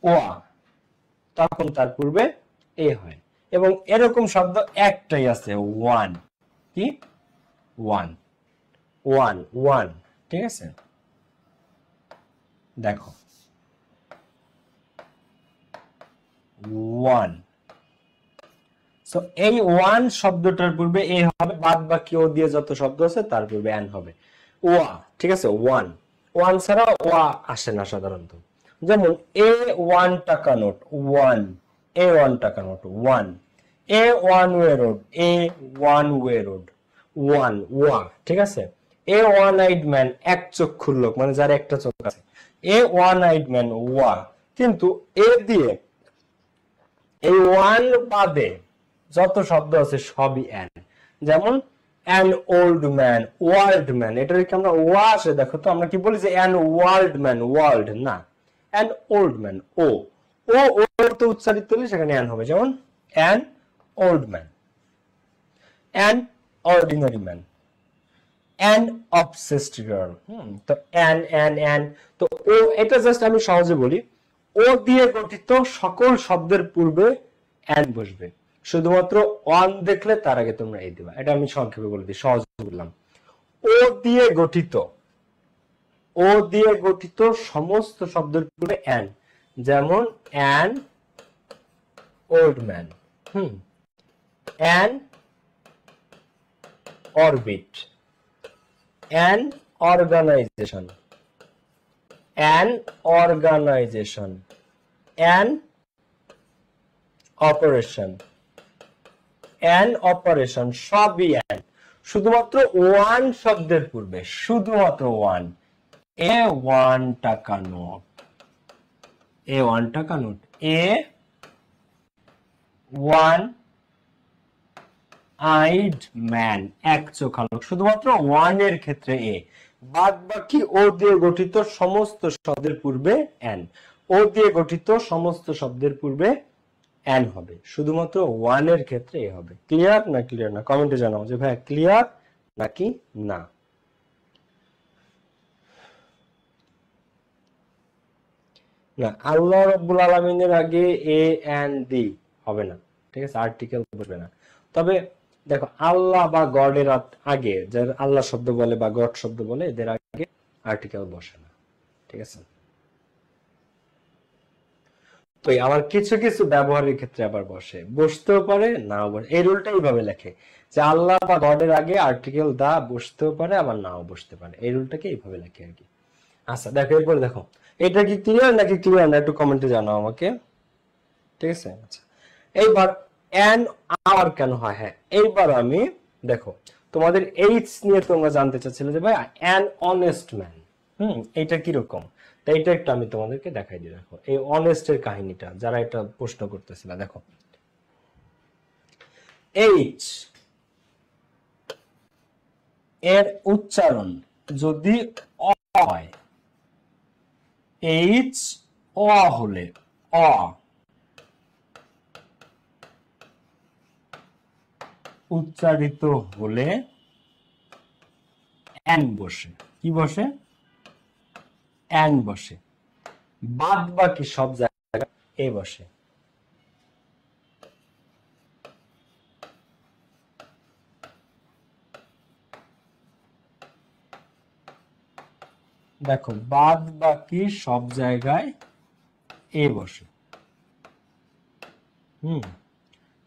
ওয়া, তখন তার পূর্বে এ হয়। এবং এরকম শব্দ একটাই আছে, ওয়ান। কি? One, one, one. ঠিক আছে, দেখো ওয়ান। সো এই ওয়ান শব্দটার পূর্বে এ হবে, বাদ বাকি ও দিয়ে যত শব্দ আছে তার পূর্বে এন হবে। ওয়া, ঠিক আছে, ওয়ান। ওয়ান ছাড়া ওয়া আসে না সাধারণত। যেমন এ 1 টাকা নোট, ওয়ান। এ 1 টাকা নোট, ওয়ান। এ ওয়ান ওয়ে রোড, এ ওয়ান ওয়ে রোড, ওয়ান, ওয়া। ঠিক আছে, এ ওয়ান আইড ম্যান, এক চক্ষুর লোক, মানে যার একটা চোখ আছে, এ ওয়ান আইড ম্যান, ওয়া। কিন্তু এ দিয়ে এই ওয়ান বাদে যত শব্দ আছে সবই এন। যেমন an old man, world man, এটার কি আমরা ওয়া আসে? দেখো তো আমরা কি বলি যে অ্যান ওয়ার্ল্ড ম্যান, ওয়ার্ল্ড না, অ্যান ওল্ড ম্যান, ও ও ওর তো উচ্চারিত হলে সেখানে অ্যান হবে। যেমন an old man, an ordinary man, an obsessed girl. তো অ্যান অ্যান অ্যান, তো ও, এটা জাস্ট আমি সহজে বলি, ও দিয়ে গঠিত সকল শব্দের পূর্বে অ্যান বসবে। শুধুমাত্র অন দেখলে তার আগে তোমরা এই দিবা। এটা আমি সংক্ষেপে বলে দিই, সহজে বললাম। ও দিয়ে গঠিত, ও দিয়ে গঠিত সমস্ত শব্দের পূর্বে অ্যান। যেমন an old man, an orbit, an organisation, an organisation, an operation, an operation, সবই অ্যান। শুধুমাত্র ওয়ান শব্দের পূর্বে, শুধুমাত্র ওয়ান। এ 1 টাকা নোট, এ 1 টাকা নোট, এ ওয়ান আইড ম্যান, এক চোখা লোক। শুধুমাত্র ওয়ান এর ক্ষেত্রে এ, বাদ বাকি ও দিয়ে গঠিত সমস্ত শব্দের পূর্বে এন। ও দিয়ে গঠিত সমস্ত শব্দের পূর্বে এন হবে, শুধুমাত্র ওয়ান এর ক্ষেত্রে এ হবে। ক্লিয়ার না ক্লিয়ার না? কমেন্টে জানাও যে ভাই ক্লিয়ার নাকি না। না, আল্লাহ রাব্বুল আলামিনের আগে এ এন ডি হবে না, ঠিক আছে, আর্টিকেল বসবে না। তবে দেখো, আল্লাহ বা গডের আগে, যারা আল্লাহ শব্দ বলে বা গড শব্দ বলে, এদের আগে আর্টিকেল বসে না, ঠিক আছে। তো আবার কিছু কিছু ব্যবহারের ক্ষেত্রে আবার বসে, বসতেও পারে নাও বসে। এই রুলটা এইভাবে লেখে যে আল্লাহ বা গডের আগে আর্টিকেল দা বসতেও পারে আবার নাও বসতে পারে, এই রুলটাকে এইভাবে লেখে আর কি। আচ্ছা দেখো, এরপরে দেখো, এটা কি ক্লিয়ার নাকি ক্লিয়ার না, একটু কমেন্টে জানাও আমাকে, ঠিক আছে। আচ্ছা, এইবার অ্যান আওয়ার কেন হয়? হ্যাঁ, এইবার আমি দেখো তোমাদের এইচ নিয়ে তোমরা জানতে চাচ্ছিলে যে ভাই অ্যান অনেস্ট ম্যান, এইটা কিরকম, তাই এটা একটু আমি তোমাদেরকে দেখাই দিই। দেখো এই অনেস্টের কাহিনীটা, যারা এটা প্রশ্ন করতেছিল, দেখো এইচ এর উচ্চারণ যদি অ হয়, এইচ অ হলে, অ উচ্চারিত হলে অ্যান বসে। কি বসে? অ্যান বসে। বাদ বাকি সব জায়গায় এ বসে। দেখো বাদ বাকি সব জায়গায় এ বসে।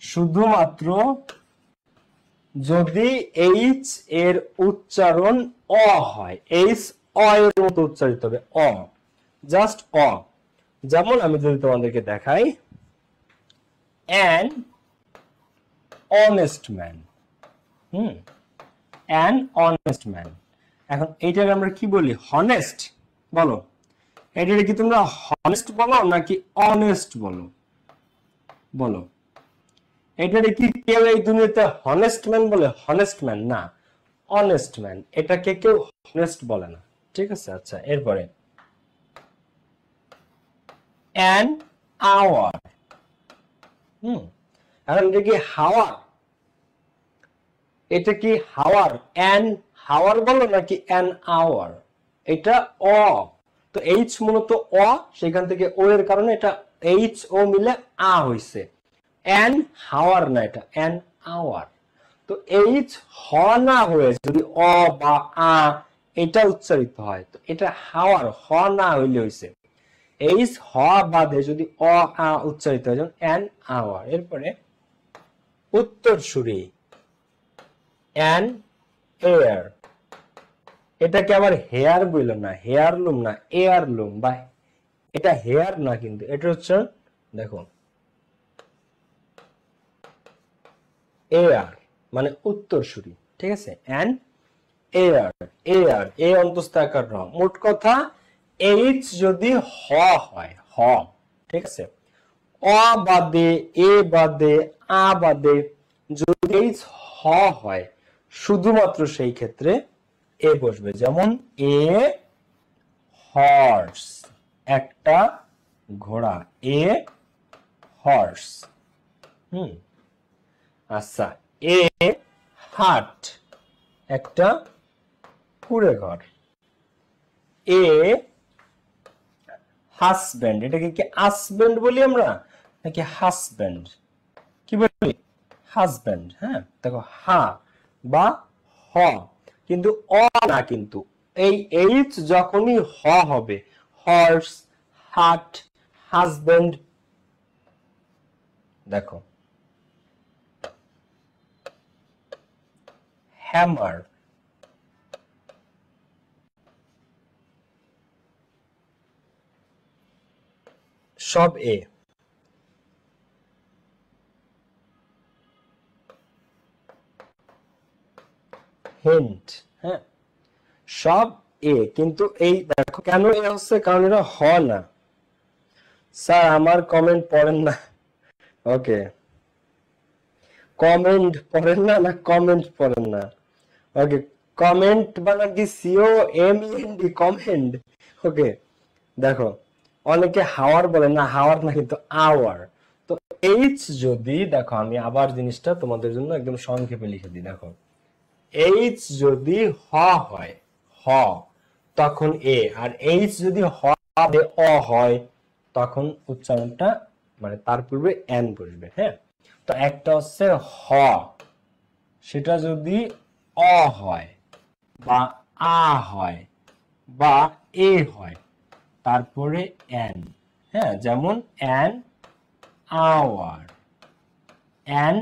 শুধুমাত্র যদি এইচ এর উচ্চারণ অ হয়, এইচ অ এর মতো উচ্চারিত হবে, অ, জাস্ট অ। যেমন আমি যদি তোমাদেরকে দেখাই, an honest man, an honest man. এখন এইটাকে আমরা কি বলি? হনেস্ট বলো। এটাকে কি তোমরা হনেস্ট বলো নাকি অনেস্ট বলো? বলো, এটাকে কি কেউ এই দুনিয়াতে হনেস্ট ম্যান বলে? হনেস্ট ম্যান না, অনেস্ট ম্যান। এটাকে কেউ হনেস্ট বলে না, ঠিক আছে? আচ্ছা, এরপরে অ্যান আওয়ার, এখন এটা কি হাওয়া? এটা কি হাওয়ার? অ্যান হাওয়ার বলো নাকি অ্যান আওয়ার? এটা অ, তো এইচ মূলত অ, সেখান থেকে ও এর কারণে এটা এইচ ও মিলে আ হইছে। অ্যান হাওয়ার না, এটা অ্যান আওয়ার। তো এইচ হ না হয়ে যদি অ বা আ এটা উচ্চারিত হয়, তো এটা হাওয়ার, হ না হইলে হইছে। এইচ হ বাদে যদি অ আ উচ্চারিত হয়, যেমন অ্যান আওয়ার। এরপরে উত্তরসূরি, অ্যান এয়ার। এটাকে আবার হেয়ার বইল না, হেয়ার লুম না, এয়ার লুম, বা এটা হেয়ার না, কিন্তু এটা হচ্ছে দেখো এয়ার মানে উত্তরসূরি, ঠিক আছে? অ্যান এয়ার, এয়ার এ অন্তস্থ আকার র। মোট কথা এইচ যদি হ হয়, হ, ঠিক আছে, অ বাদে এ বাদে আ বাদে যদি এইচ হ হয়, শুধুমাত্র সেই ক্ষেত্রে এ বসবে। যেমন এ হর্স, একটা ঘোড়া, এ হর্স। আচ্ছা, এ হাট, একটা কুড়ে ঘর। এ হাসব্যান্ড, এটাকে কি হাসব্যান্ড বলি আমরা নাকি হাসব্যান্ড? কি বলি? হাসব্যান্ড। হ্যাঁ, দেখো হা বা হ, কিন্তু অ না। কিন্তু এই এইচ যখনই হ হবে, হর্স, হাট, হাসব্যান্ড। দেখো হ্যামার, সব এ। হিন্ট, হ্যাঁ, সব এ। কিন্তু এই দেখো কেন এ হচ্ছে, কারণ এটা হ না। স্যার আমার কমেন্ট পড়েন না? ওকে, কমেন্ট পড়েন না, না কমেন্ট পড়েন না? ওকে, কমেন্ট বানা কি C O M N D, comment. Okay, দেখো অনেকে হাওয়ার বলে না, হাওয়ার না, কিন্তু আওয়ার। তো এইচ যদি, দেখো আমি আবার জিনিসটা তোমাদের জন্য একদম সংক্ষেপে লিখে দিই। দেখো এইচ যদি হ হয়, হ, তখন এ। আর এইচ যদি হ বাদে অ হয়, তখন উচ্চারণটা মানে তার পূর্বে এন বসবে। হ্যাঁ, তো একটা হচ্ছে হ, সেটা যদি অ হয় বা আ হয় বা এ হয়, তারপরে এন। হ্যাঁ, যেমন অ্যান আওয়ার, অ্যান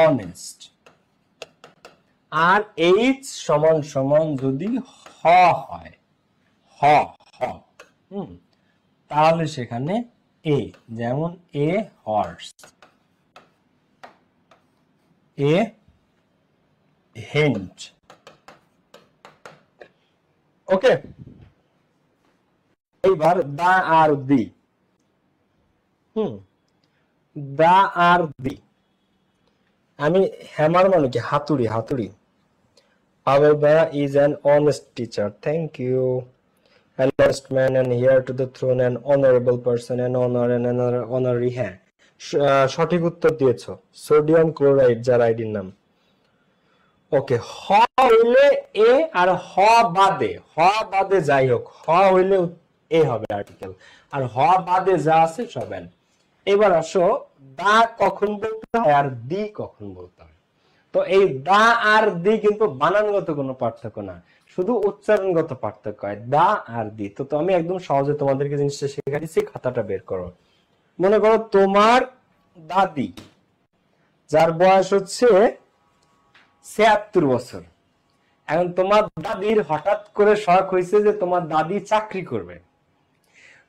অনেস্ট। আর এইচ সমান সমান যদি হ হয়, হ, হ, তাহলে সেখানে এ, যেমন এ হর্স, এ হেন্ট। ওকে, এইবার দা আর দি। হুম, দা আর দি। আমি হ্যামার মানে কি হাতুড়ি, হাতুড়ি। However, is an honest teacher. Thank you. An honest man and heir to the throne, an honorable person, an honor and another honorary হ্যাঁ সঠিক উত্তর দিয়েছো। সোডিয়াম ক্লোরাইড যার আইডির নাম। ওকে, হ হইলে এ আর হ বাদে, হ বাদে যাই হোক, হ হইলে এ হবে আর্টিকেল, আর হ বাদে যা আছে সব এন। এবার আসো দা কখন বলতে হয় আর দি কখন বলতে হয়। তো এই দা আর দি কিন্তু বানানগত কোনো পার্থক্য না, শুধু উচ্চারণগত পার্থক্য হয় দা আর দি। তো আমি একদম সহজে তোমাদেরকে জিনিসটা শেখাই দিচ্ছি, খাতাটা বের করো। মনে করো তোমার দাদি, যার বয়স হচ্ছে ৭৬ বছর। এখন তোমার দাদির হঠাৎ করে শখ হয়েছে যে তোমার দাদি চাকরি করবে।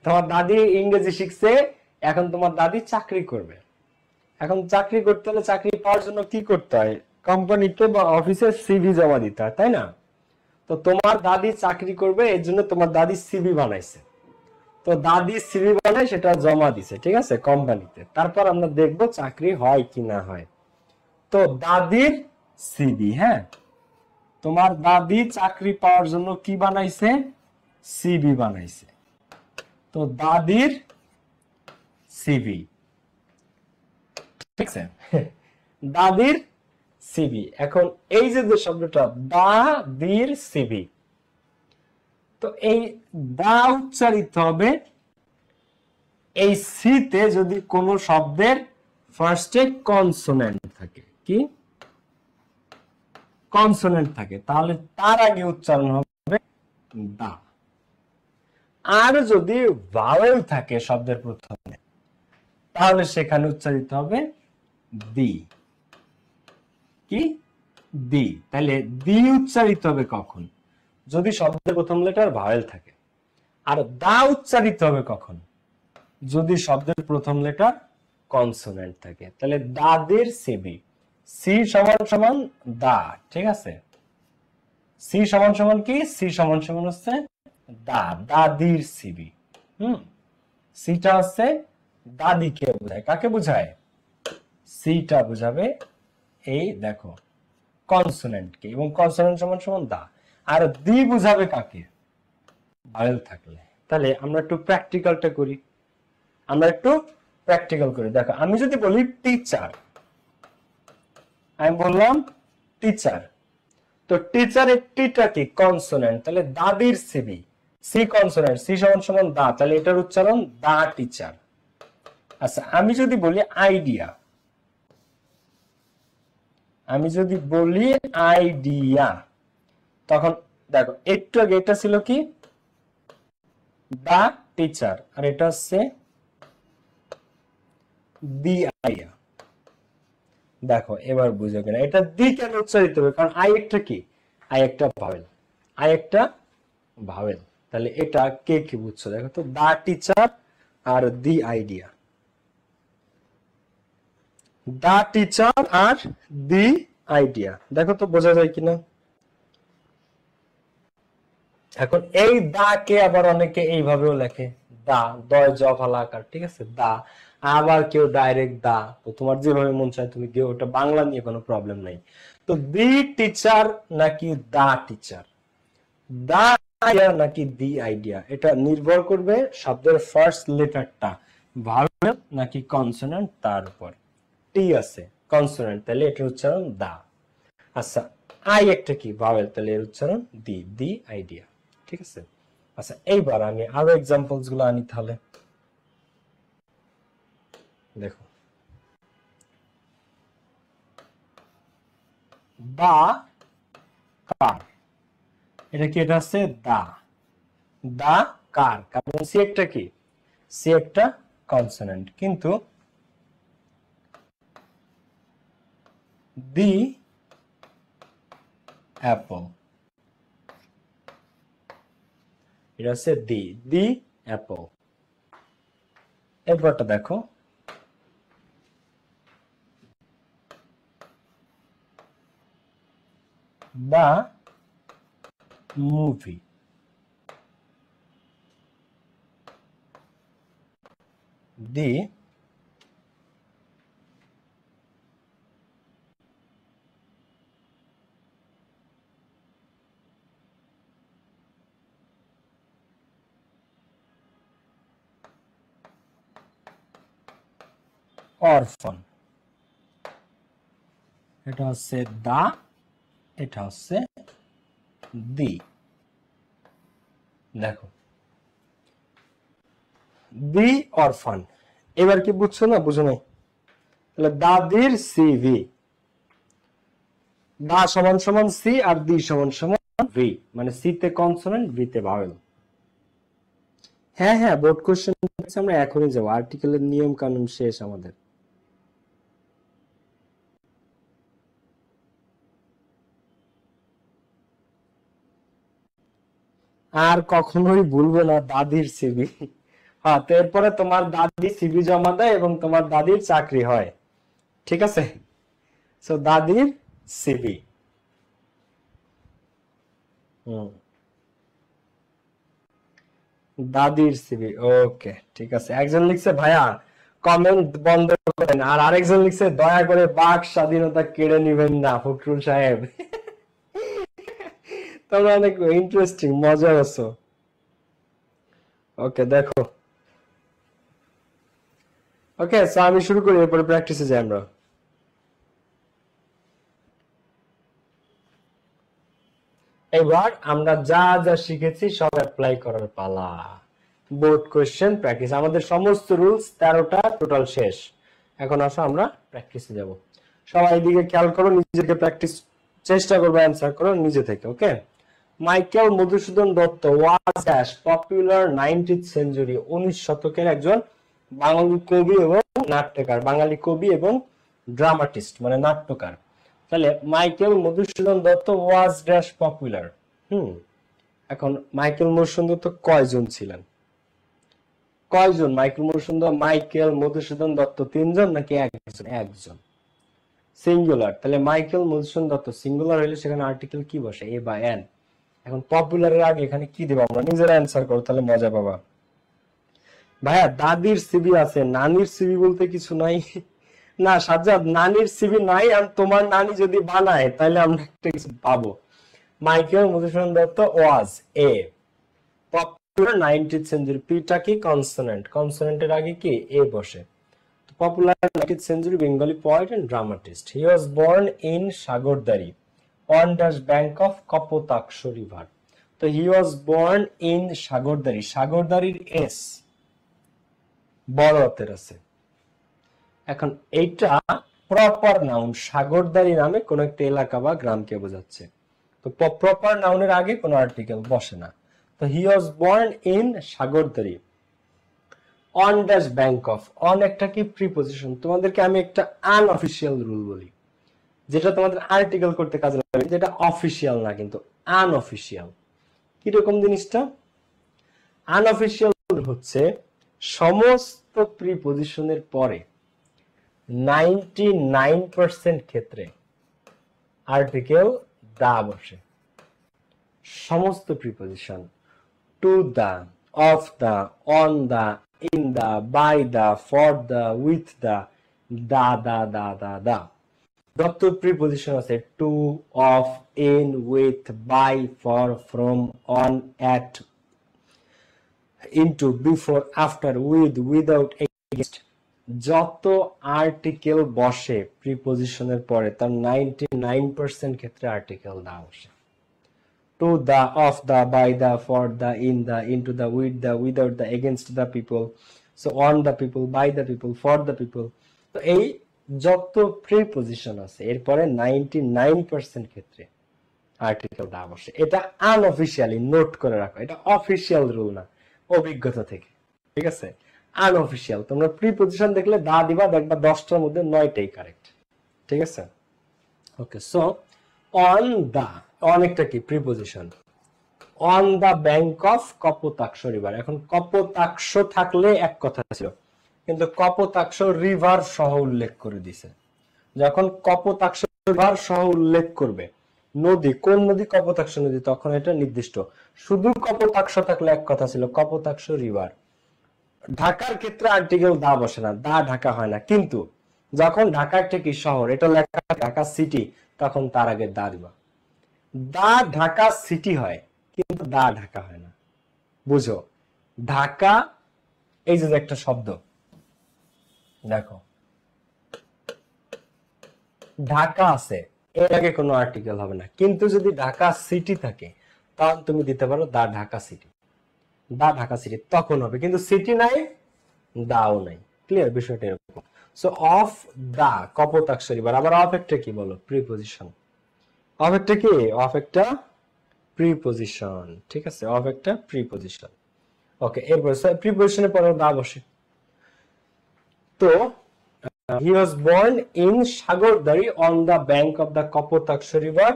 তোমার দাদি ইংরেজি শিখছে, এখন তোমার দাদি চাকরি করবে। এখন চাকরি করতে হলে চাকরি পাওয়ার জন্য কি করতে হয়? কোম্পানিতে বা অফিসে সিভি জমা দিতে হয়, তাই না? তো তোমার দাদি চাকরি করবে, এর জন্য তোমার দাদি সিভি বানাইছে। তো দাদি সিভি বানায় সেটা জমা দিছে, ঠিক আছে, কোম্পানিতে। তারপর আমরা দেখব চাকরি হয় কি না হয়। তো দাদির সিভি, হ্যাঁ, তোমার দাদি চাকরি পাওয়ার জন্য কি বানাইছে? সিভি বানাইছে। তো দাদির সিভি, ঠিক আছে, দাদির সিভি। এখন এই যে শব্দটা দাদির সিভি, তো এই দা উচ্চারিত হবে এই সিতে যদি কোন শব্দের ফার্স্টে কনসোনেন্ট থাকে। কি কনসোনেন্ট থাকে, তাহলে তার আগে উচ্চারণ হবে দা। আর যদি ভাওয়েল থাকে শব্দের প্রথমে, তাহলে সেখানে উচ্চারিত হবে দি। কি দি। তাহলে দি উচ্চারিত হবে কখন? যদি শব্দের প্রথম লেটার ভাওয়েল থাকে। আর দা উচ্চারিত হবে কখন? যদি শব্দের প্রথম লেটার কনসোনেন্ট থাকে। তাহলে দাদের সিবি, সি সমান সমান দা, ঠিক আছে। সি সমান সমান কি? সি সমান সমান হচ্ছে দা, দাদির সিবি। সিটা হচ্ছে দাদিকে বোঝায়। কাকে বোঝায়? সিটা বোঝাবে এই দেখো কনসোনেন্টকে, এবং কনসোনেন্ট সমান সমান দা। আর দি বোঝাবে কাকে? ভাওয়েল থাকলে। তাহলে আমরা একটু প্র্যাকটিক্যালটা করি। আমরা একটু প্র্যাকটিক্যাল করি। দেখো, আমি যদি বলি টিচার, আমি বললাম টিচার, তো টিচারের টিটা কি? কনসোনেন্ট, তাহলে দাদির সিবি, সি কনসোনেন্ট, সি সমান সমান দা, তাহলে এটার উচ্চারণ দা টিচার। আচ্ছা, আমি যদি বলি আইডিয়া, আমি যদি বলি আইডিয়া, তখন দেখো একটু আগে এটা ছিল কি? দা টিচার, আর এটা হচ্ছে দি আইডিয়া। দেখো এবার বুঝো কিনা, এটা দি কেন উচ্চারিত হবে? কারণ আই একটা কি? আই একটা ভাওয়েল, আই একটা ভাওয়েল। তাহলে এটা কে কি বুঝছো? দেখো তো, দা টিচার আর দি আইডিয়া। দা টিচার আর দি আইডিয়া, দেখো তো বোঝা যায় কিনা। এখন এই দা কে আবার অনেকে এইভাবেও লেখে, দা, দয় জ ফালা আকার, ঠিক আছে, দা। আবার কেউ ডাইরেক্ট দা। তো তোমার যেভাবে মন চায় তুমি কেউ, ওটা বাংলা নিয়ে কোনো প্রবলেম নাই। তো দি টিচার নাকি দা টিচার, দা আইডিয়া নাকি দি আইডিয়া, এটা নির্ভর করবে শব্দের ফার্স্ট লেটারটা ভাওয়েল নাকি কনসোনেন্ট তার উপর। টি আছে কনসোনেন্ট, তাহলে এটার উচ্চারণ দা। আচ্ছা, আই একটা কি? ভাওয়েল, তাহলে এর উচ্চারণ দি, দি আইডিয়া, ঠিক আছে। আচ্ছা, এইবার আমি আরো এক্সাম্পলস গুলো আনি তাহলে। দেখো, দা কার, এটা কি? এটা হচ্ছে দা, দা কার, কারণ সি একটা কি? সি একটা কনসোনেন্ট। কিন্তু দি অ্যাপল, এটা হচ্ছে দি, দি অ্যাপল। এরপরটা দেখো, দা মুভি। দি অরফন। এটা হচ্ছে দা, এটা হচ্ছে দি। দেখো দি অরফান, এবার কি বুঝছো না বুঝো নাই? তাহলে দাদির সিভি, দা সমান সমান সি আর দি সমান সমান ভি, মানে সি তে কনসোনেন্ট, ভি তে ভাওয়েল। হ্যাঁ হ্যাঁ, বোর্ড কোশ্চেন আমরা এখনই যাবো, আর্টিকেলের নিয়ম কানুন শেষ আমাদের। আর কখনোই ভুলবো না দাদির সিভি। হ্যাঁ, তো এরপরে তোমার দাদি সিভি জমা দেয় এবং তোমার দাদির চাকরি হয়, ঠিক আছে? সো দাদির সিভি। দাদির সিভি, ওকে ঠিক আছে। একজন লিখছে ভাইয়া কমেন্ট বন্ধ করেন, আর আরেকজন লিখছে দয়া করে বাক স্বাধীনতা কেড়ে নিবেন না ফখরুল সাহেব। তোমরা অনেক ইন্টারেস্টিং, মজা আছো। ওকে দেখো, ওকে সো আমি শুরু করি, এরপরে প্র্যাকটিসে যাই আমরা। এবার আমরা যা যা শিখেছি সব অ্যাপ্লাই করার পালা। বোর্ড কোশ্চেন প্র্যাকটিস, আমাদের সমস্ত রুলস 13টা টোটাল শেষ। এখন আসো আমরা প্র্যাকটিসে যাব। সবাই এদিকে খেয়াল করো, নিজেকে প্র্যাকটিস চেষ্টা করবে অ্যান্সার করো নিজে থেকে, ওকে? মাইকেল মধুসূদন দত্ত ওয়াজ অ্যাস পপুলার 19th সেঞ্চুরি, 19 শতকের একজন বাঙালি কবি এবং নাট্যকার, বাঙালি কবি এবং ড্রামাটিস্ট মানে নাট্যকার। তাহলে Michael Madhusudan Dutt was dash popular. এখন মাইকেল মধুসূদন দত্ত কয়জন ছিলেন? কয়জন মাইকেল মধুসূদন দত্ত 3জন নাকি একজন? একজন, সিঙ্গুলার। তাহলে মাইকেল মধুসূদন দত্ত সিঙ্গুলার হলে সেখানে আর্টিকেল কি বসে, এ বা এন। এখন পপুলারের আগে এখানে কি দেবো আমরা? নিজেরা অ্যান্সার করো, তাহলে মজা পাবা। ভাইয়া দাদির সিবি আছে, নানির সিবি বলতে কিছু নাই। না সাজ্জাদ, নানির সিবি নাই, আর তোমার নানি যদি বানায় তাহলে আমরা একটা কিছু পাবো। Michael Madhusudan Dutt was a popular 19th century, পিটা কি কনসোনেন্ট, কনসোনেন্টের আগে কি এ বসে। Popular 19th century Bengali poet and dramatist. He was born in Sagardari on dash bank of Kapotaksha river. তো he was born in Sagardari, সাগরদারির এস বড় হাতের আছে। এখন এইটা প্রপার নাউন, সাগরদারি নামে কোন একটা এলাকা বা গ্রামকে বোঝাচ্ছে। তো প্রপার নাউনের আগে কোনো আর্টিকেল বসে না। তো he was born in Sagardari on dash bank of, on একটা কি প্রিপজিশন। তোমাদেরকে আমি একটা আনঅফিশিয়াল রুল বলি, যেটা তোমাদের আর্টিকেল করতে কাজে লাগবে, যেটা অফিশিয়াল না কিন্তু আনঅফিশিয়াল। কিরকম জিনিসটা? আনঅফিশিয়াল হচ্ছে সমস্ত প্রিপজিশনের পরে 99% ক্ষেত্রে আর্টিকেল দা বসে। সমস্ত preposition, to the, of the, on the, in the, by the, for the, with the, the the the the the. যত প্রিপজিশন আছে, to, of, in, with, by, for, from, on, at, into, before, after, with, without, against, যত article বসে প্রিপজিশনের পরে তার 99% ক্ষেত্রে article the বসে। To the, of the, by the, for the, in the, into the, with the, without the, against the people, so on the people, by the people, for the people. তো এই যত preposition আছে এরপরে 99% ক্ষেত্রে article the বসে। এটা unofficially note করে রাখো, এটা অফিশিয়াল রুল না, অভিজ্ঞতা থেকে, ঠিক আছে? আনঅফিশিয়াল, তোমরা প্রিপজিশন দেখলে দা দিবা, দেখবা 10টার মধ্যে 9টাই কারেক্ট, ঠিক আছে? Okay, so on the, on একটা কি preposition. On the bank of Kapotaksha river, এখন কপোতাক্ষ থাকলে এক কথা ছিল, কিন্তু কপোতাক্ষ রিভার সহ উল্লেখ করে দিছে। যখন কপোতাক্ষ রিভার সহ উল্লেখ করবে, নদী কোন নদী, কপোতাক্ষ নদী, তখন এটা নির্দিষ্ট। শুধু কপোতাক্ষ থাকলে এক কথা ছিল, কপোতাক্ষ রিভার। ঢাকার ক্ষেত্রে আর্টিকেল দা বসে না, দা ঢাকা হয় না, কিন্তু যখন ঢাকা একটা কি শহর, এটা লেখা ঢাকা সিটি, তখন তার আগে দা দিবা। দা ঢাকা সিটি হয়, কিন্তু দা ঢাকা হয় না। বুঝো, ঢাকা এই যে একটা শব্দ, দেখো ঢাকা আছে, এর আগে কোনো আর্টিকেল হবে না। কিন্তু যদি ঢাকা সিটি থাকে, তখন তুমি দিতে পারো দা ঢাকা সিটি, দা ঢাকা সিটি, তখন হবে। কিন্তু সিটি নাই, দাও নাই। ক্লিয়ার বিষয়টা এরকম। So of the Kapotaksha river. আবার অফ একটা কি বলো, প্রিপজিশন। অফ একটা কি, অফ একটা প্রিপজিশন, ঠিক আছে, অফ একটা প্রিপজিশন। ওকে, এরপর প্রিপজিশনের পরে দা বসে। তো he was born in Sagardari on the bank of the Kapotaksha river,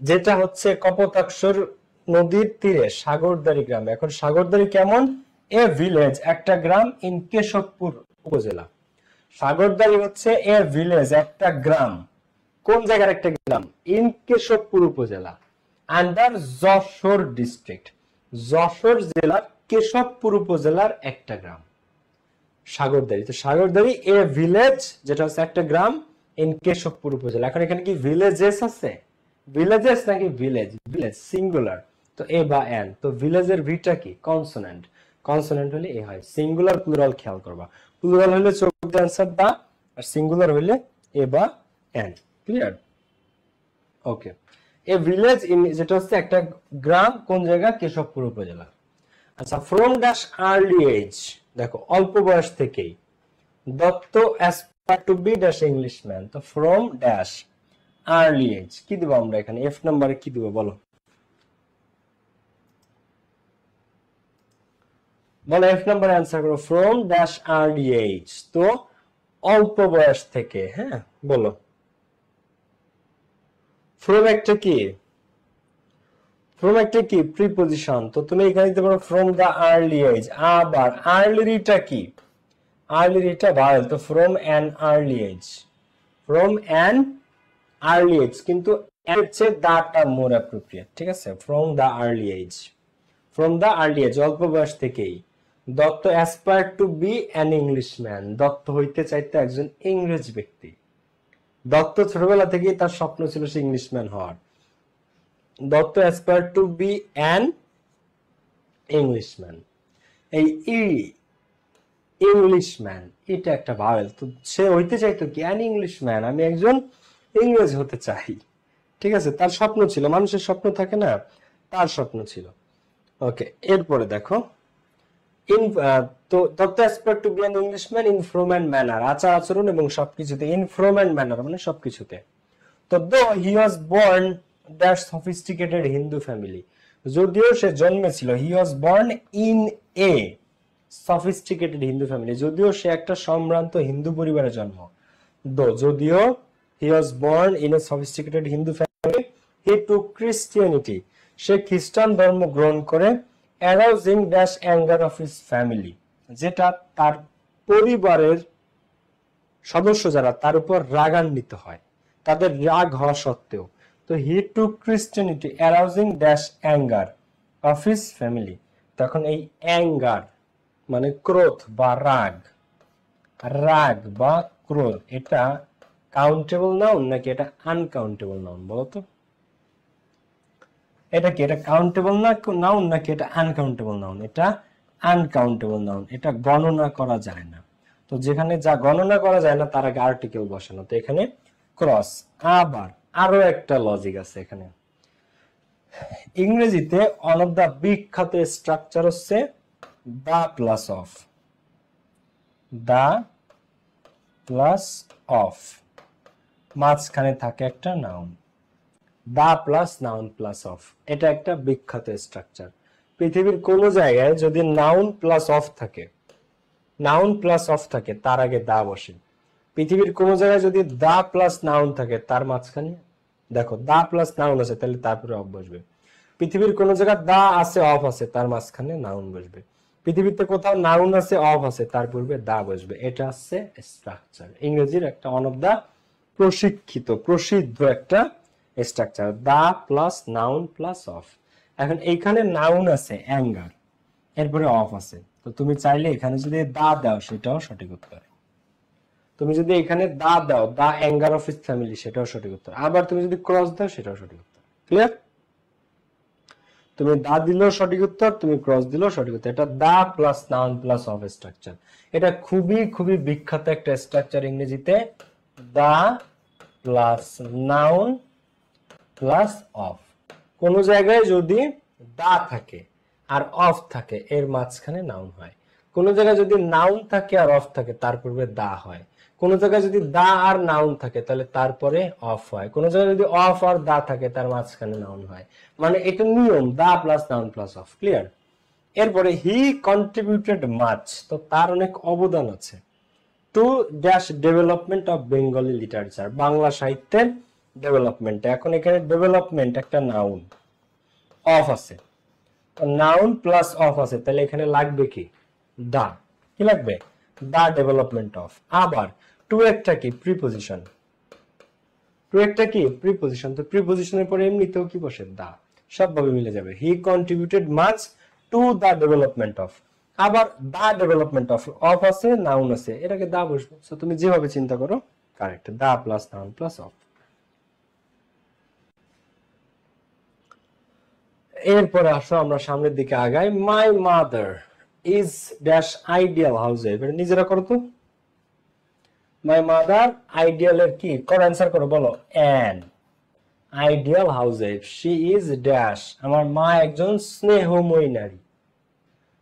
যেটা হচ্ছে কপোতাক্ষ নদীর তীরে সাগরদাড়ি গ্রাম। এখন সাগরদাড়ি কেমন, এ ভিলেজ একটা গ্রাম, ইন কেশবপুর উপজেলা। সাগরদাড়ি হচ্ছে এ ভিলেজ একটা গ্রাম, কোন জায়গার একটা গ্রাম, ইন কেশবপুর উপজেলা, আন্ডার যশোর ডিস্ট্রিক্ট, যশোর জেলার কেশবপুর উপজেলার একটা গ্রাম সাগরদাড়ি। তো সাগরদাড়ি এ ভিলেজ, যেটা হচ্ছে একটা গ্রাম, ইন কেশবপুর উপজেলা। এখন এখানে কি ভিলেজেস আছে, ভিলেজেস নাকি ভিলেজ, ভিলেজ সিঙ্গুলার, তো এ বা এন। তো ভিলেজের ভিটা কি, কনসোনেন্ট, কনসোনেন্ট হলে এ হয়। সিঙ্গুলার প্লুরাল খেয়াল করবা, প্লুরাল হলে চোখ দিয়ে অ্যান্সার দা, আর সিঙ্গুলার হলে এ বা N. Clear? Okay, a village in, যেটা হচ্ছে একটা গ্রাম, কোন জায়গা, কেশবপুর উপজেলা। আচ্ছা, ফ্রম ড্যাশ আর্লি এজ, দেখো অল্প বয়স থেকেই, Dutta aspire to be dash Englishman. তো ফ্রম ড্যাশ আর্লি এজ কি দিব আমরা এখানে, এফ নাম্বারে কি দিব বলো, বলো এফ নাম্বার অ্যান্সার করো। ফ্রম ড্যাশ আর্লি এজ, তো অল্প বয়স থেকে। হ্যাঁ বলো, ফ্রম একটা কি, ফ্রম একটা কি প্রিপজিশন, তো তুমি এখানে দিতে পারো ফ্রম দা আর্লি এজ। আবার আর্লিটা কি, আর্লিটা ভার্ব, তো from an early age, from an early age, কিন্তু এর চেয়ে দাটা মোর অ্যাপ্রোপ্রিয়েট, ঠিক আছে। From the early age, from the early age, অল্প বয়স থেকেই। Dutta aspire to be an Englishman, দত্ত হইতে চাইতো একজন ইংরেজ ব্যক্তি। দত্ত ছোটবেলা থেকেই তার স্বপ্ন ছিল সে ইংলিশম্যান হওয়ার। Dutta aspire to be an Englishman, এই ইংলিশম্যান এটা একটা ভাওয়েল, তো সে হইতে চাইতো কি, অ্যান ইংলিশম্যান, আমি একজন ইংরেজ হতে চাই, ঠিক আছে। তার স্বপ্ন ছিল, মানুষের স্বপ্ন থাকে না, তার স্বপ্ন ছিল। ওকে, এরপরে দেখো ইন, তো Dutta aspire to be an Englishman in from and manner, আচার আচরণ এবং সবকিছুতে, ইন ফ্রম অ্যান্ড ম্যানার মানে সবকিছুতে। তো though he was born that sophisticated Hindu family, যদিও সে জন্মেছিল, he was born in a sophisticated Hindu family, যদিও সে একটা সম্ভ্রান্ত হিন্দু পরিবারে জন্ম। দো, যদিও he was born in a sophisticated Hindu family, he took Christianity, সে খ্রিস্টান ধর্ম গ্রহণ করে, arousing dash anger of his family, যেটা তার পরিবারের সদস্য যারা তার উপর রাগান্বিত হয়, তাদের রাগ হওয়া সত্ত্বেও। তো he to Christianity arousing dash anger of his family, তখন এই অ্যাঙ্গার মানে ক্রোধ বা রাগ, রাগ বা ক্রোধ, এটা কাউন্টেবল নাউন নাকি এটা আনকাউন্টেবল নাউন বলো তো? এটা কি, এটা কাউন্টেবল না নাউন নাকি এটা আনকাউন্টেবল নাউন? এটা আনকাউন্টেবল নাউন, এটা গণনা করা যায় না। তো যেখানে যা গণনা করা যায় না তার আগে আর্টিকেল বসানো, তো এখানে ক্রস। আবার আরো একটা লজিক আছে এখানে, ইংরেজিতে অন অফ দা বিখ্যাত স্ট্রাকচার হচ্ছে the plus of, the plus of, মাঝখানে থাকে একটা noun, the plus noun plus of, এটা একটা বিখ্যাত স্ট্রাকচার। পৃথিবীর কোন জায়গায় যদি নাউন প্লাস অফ থাকে, নাউন প্লাস অফ থাকে, তার আগে দা বসে। পৃথিবীর কোন জায়গায় যদি দা প্লাস নাউন থাকে, তার মাঝখানে দেখো দা প্লাস নাউন আছে, তাহলে তারপরে অফ বসবে। পৃথিবীর কোন জায়গায় দা আছে অফ আছে, তার মাঝখানে নাউন বসবে। পৃথিবীতে কোথাও নাউন আছে অফ আছে তার পূর্বে দা বসবে, এটা হচ্ছে স্ট্রাকচার, ইংরেজির একটা ওয়ান অফ দা প্রসিদ্ধ একটা structure, the plus noun plus of. এখন এইখানে নাউন আছে অ্যাঙ্গার, এরপরে অফ আছে, তো তুমি চাইলে এখানে যদি দা দাও সেটাও সঠিক উত্তর, তুমি যদি এখানে দা দাও দা অ্যাঙ্গার অফ হিজ ফ্যামিলি সেটাও সঠিক উত্তর, আবার তুমি যদি ক্রস দাও সেটাও সঠিক উত্তর। ক্লিয়ার? তুমি দা দিলেও সঠিক উত্তর, তুমি ক্রস দিলেও সঠিক উত্তর। এটা the plus noun plus of structure, এটা খুবই খুবই বিখ্যাত একটা স্ট্রাকচার ইংরেজিতে, the plus noun plus of. কোন জায়গায় যদি দা থাকে আর অফ থাকে এর মাঝখানে নাউন হয়, কোন জায়গায় যদি নাউন থাকে আর অফ থাকে তার পূর্বে দা হয়, কোন জায়গায় যদি দা আর নাউন থাকে তাহলে তারপরে অফ হয়, কোন জায়গায় যদি অফ আর দা থাকে তার মাঝখানে নাউন হয়, মানে এটা নিয়ম, the plus noun plus of. Clear? এরপরে হি কন্ট্রিবিউটেড মাচ, তো তার অনেক অবদান আছে, to dash development of Bengali literature, বাংলা সাহিত্যের ডেভেলপমেন্ট। এখন এখানে ডেভেলপমেন্ট একটা নাউন, অফ আছে, নাউন প্লাস অফ আছে, তাহলে এখানে লাগবে কি দা, কি লাগবে দা ডেভেলপমেন্ট অফ। আবার টু একটা কি প্রিপজিশন, টু একটা কি প্রিপজিশন, তো প্রিপজিশনের পরে এমনিতেও কি বসে দা, সবভাবে মিলে যাবে। He contributed much to the development of, আবার দা ডেভেলপমেন্ট অফ, অফ আছে নাউন আছে, এটাকে দা বসবে, সো তুমি যেভাবে চিন্তা করো correct, the plus noun plus of. এরপরে আসো আমরা সামনের দিকে আগাই। My mother is dash ideal housewife, এটা নিজেরা করো তো। মাই মাদার আইডিয়াল এর কি করো, অ্যান্সার করো, বলো an ideal house wife, she is dash, আমার মা একজন স্নেহময়ী নারী।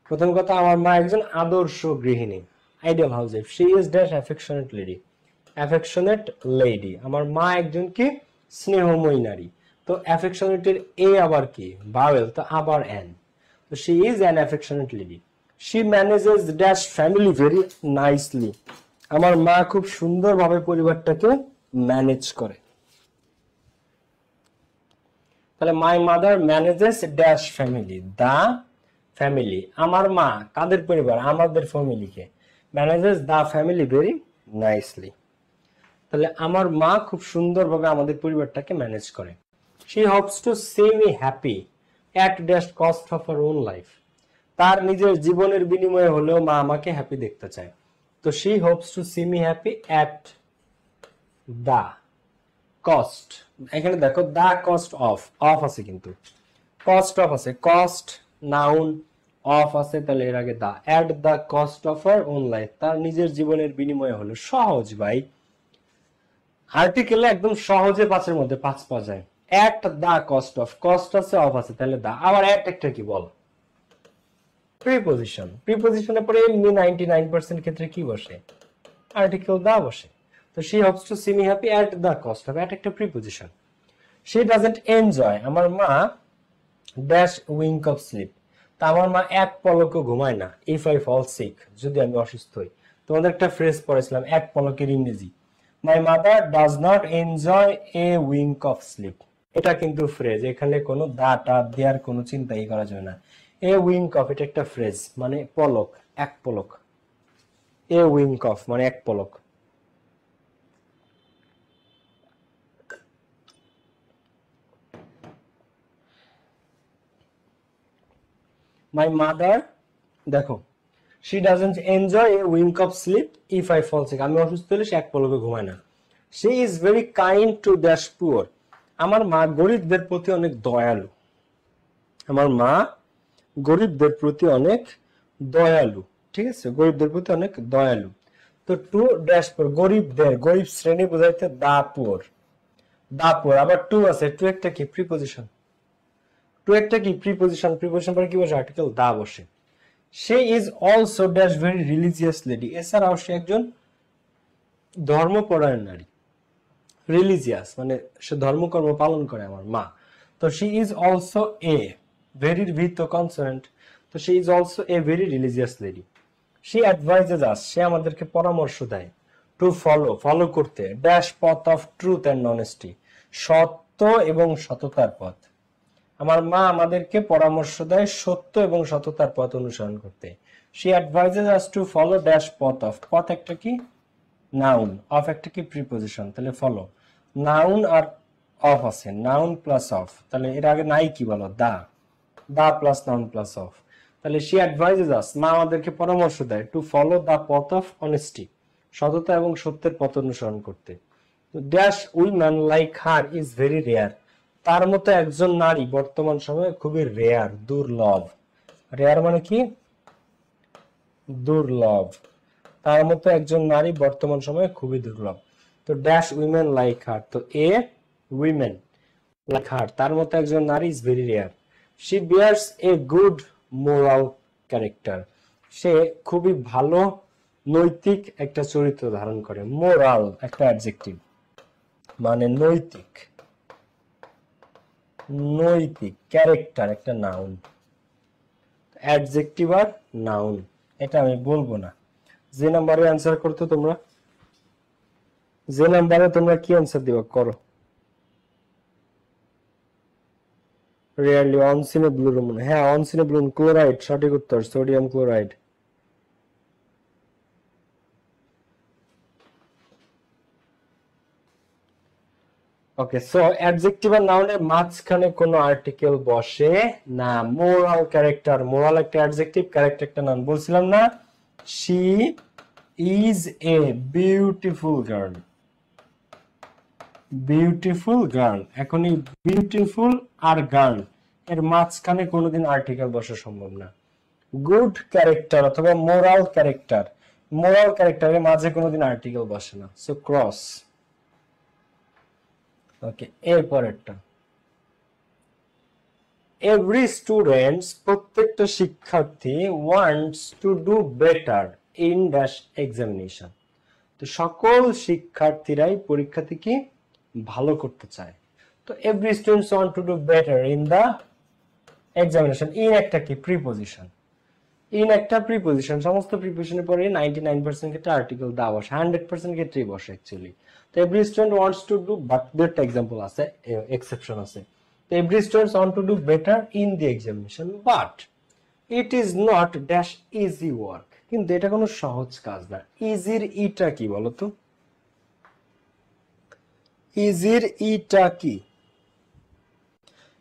প্রথম কথা, আমার মা একজন আদর্শ গৃহিণী, ideal house wife. She is dash affectionate lady, affectionate lady, আমার মা একজন কি স্নেহময়ী নারী, তো অ্যাফেকশনেটের এ আবার কি ভাওয়েল, তো আবার এন, তো she is an affectionate lady. She manages dash family very nicely, আমার মা খুব সুন্দরভাবে পরিবারটাকে ম্যানেজ করে। তাহলে my mother manages dash family, the family, আমার মা কাদের পরিবার, আমাদের ফ্যামিলিকে, manages the family very nicely, তাহলে আমার মা খুব সুন্দরভাবে আমাদের পরিবারটাকে ম্যানেজ করে। She hopes to see me happy at dash cost of her own life, তার নিজের জীবনের বিনিময়ে হলেও মা আমাকে হ্যাপি দেখতে চায়, তো she hopes to see me happy at the cost, এখানে দেখো দা কস্ট অফ, অফ আছে কিন্তু কস্ট অফ আছে, কস্ট নাউন অফ আছে, তাহলে এর আগে the, at the cost of her own life, তার নিজের জীবনের বিনিময়ে হলো, সহজ ভাই, আর্টিকেলে একদম সহজে পাঁচের মধ্যে পাঁচ পাওয়া যায়। At the cost of, cost আছে অফ আছে, তাহলে দা, আবার অ্যাট একটা কি বল প্রিপজিশন, প্রিপজিশনের পরে এমনি 99% ক্ষেত্রে কি বসে আর্টিকেল দা বসে, তো she hopes to see me happy at the cost of, at একটা প্রিপজিশন। শি ডাজন্ট এনজয়, আমার মা ড্যাশ উইঙ্ক অফ স্লিপ, তা আমার মা এক পলকও ঘুমায় না, ইফ আই ফল সিক, যদি আমি অসুস্থ হই। তোমাদের একটা ফ্রেজ পড়েছিলাম এক পলকের ইংরেজি, my mother does not enjoy a wink of sleep, এটা কিন্তু ফ্রেজ, এখানে কোনো দা টা দেওয়ার কোনো চিন্তাই করা যায় না। এ উইঙ্ক অফ এটা একটা ফ্রেজ, মানে পলক, এক পলক, এ উইঙ্ক অফ মানে এক পলক। মাই মাদার দেখো, she doesn't enjoy a wink of sleep if I fall sick, আমি অসুস্থ হলে সে এক পলকে ঘুমায় না। She is very kind to dash poor, আমার মা গরিবদের প্রতি অনেক দয়ালু, আমার মা গরিবদের প্রতি অনেক দয়ালু, ঠিক আছে, গরিবদের প্রতি অনেক দয়ালু, তো টু ড্যাশ পুয়ার, গরিবদের, গরিব শ্রেণী বোঝাইতে দা পুয়ার, দা পুয়ার, আবার টু আছে, টু একটা কি প্রিপজিশন, টু একটা কি প্রিপজিশন, প্রিপজিশন পরে কি বসে আর্টিকেল দা বসে। সে is also dash very religious lady, এছাড়াও সে একজন ধর্মপরায়ণ নারী, রিলিজিয়াস মানে সে ধর্মকর্ম পালন করে আমার মা, তো she is also a very ভিত কনসোনেন্ট, তো she is also a very religious lady. She advises us, সে আমাদেরকে পরামর্শ দেয়, টু ফলো ফলো করতে, ড্যাশ পথ অফ ট্রুথ অ্যান্ড অনেস্টি, সত্য এবং সততার পথ, আমার মা আমাদেরকে পরামর্শ দেয় সত্য এবং সততার পথ অনুসরণ করতে। she advises us to follow dash path of, path একটা কি নাউন, অফ একটা কি প্রিপজিশন, তাহলে ফলো, নাউন আর অফ আছে, নাউন প্লাস অফ, তাহলে এর আগে নাই কি বলো, the plus noun plus of, তাহলে she advises us, মা আমাদেরকে পরামর্শ দেয়, টু ফলো দা পথ অফ অনেস্টি, সততা এবং সত্যের পথ অনুসরণ করতে। Dash woman like her is very rare, তার মতো একজন নারী বর্তমান সময়ে খুবই রেয়ার, দুর্লভ, রেয়ার মানে কি দুর্লভ, তার মতো একজন নারী বর্তমান সময়ে খুবই দুর্লভ। তো ড্যাশ উইমেন লাইক হার, তো এ উইমেন লাইক হার, তার মতো একজন নারী is very rare. She bears a good moral character, সে খুবই ভালো নৈতিক একটা চরিত্র ধারণ করে। মোরাল একটা অ্যাডজেক্টিভ, মানে নৈতিক, নৈতিক, ক্যারেক্টার একটা নাউন, অ্যাডজেক্টিভ আর নাউন, এটা আমি বলবো না। যে নাম্বারে অ্যান্সার করতে তোমরা, যে নাম্বারে তোমরা কি অ্যান্সার দিবা করো। রিয়েলি অনসিনে ব্লু রুম, হ্যাঁ অনসিনে ব্লু ক্লোরাইড সঠিক উত্তর, সোডিয়াম ক্লোরাইড। ওকে, সো অ্যাডজেক্টিভ আর নাউনের মাঝখানে কোনো আর্টিকেল বসে না। মোরাল ক্যারেক্টার, মোরাল একটা অ্যাডজেক্টিভ, ক্যারেক্টার একটা নাউন, বলছিলাম না। She is a beautiful girl, beautiful girl, এখন এই বিউটিফুল আর গার্ল এর মাঝখানে কোনোদিন আর্টিকেল বসা সম্ভব না। গুড ক্যারেক্টার অথবা মোরাল ক্যারেক্টার, মোরাল ক্যারেক্টারের মাঝে কোনোদিন আর্টিকেল বসে না, সো ক্রস। ওকে, এরপরেরটা, এভরি স্টুডেন্টস, প্রত্যেকটা শিক্ষার্থী, wants to do better in dash examination, তো সকল শিক্ষার্থীরাই পরীক্ষাতে কি ভালো করতে চায়। তো every students want to do better in the examination, in একটা কি প্রিপজিশন, ইন একটা প্রিপজিশন, সমস্ত প্রিপজিশনের পরে 99% ক্ষেত্রে আর্টিকেল দা বসে, 100% ক্ষেত্রেই বসে অ্যাকচুয়ালি। তো every student wants to do, but দুটো এক্সাম্পল আছে, এক্সেপশন আছে। তো every students want to do better in the examination, but it is not dash easy work, কিন্তু এটা কোনো সহজ কাজ না। ইজির ইটা কি বলতো, ইজির ইটা কি,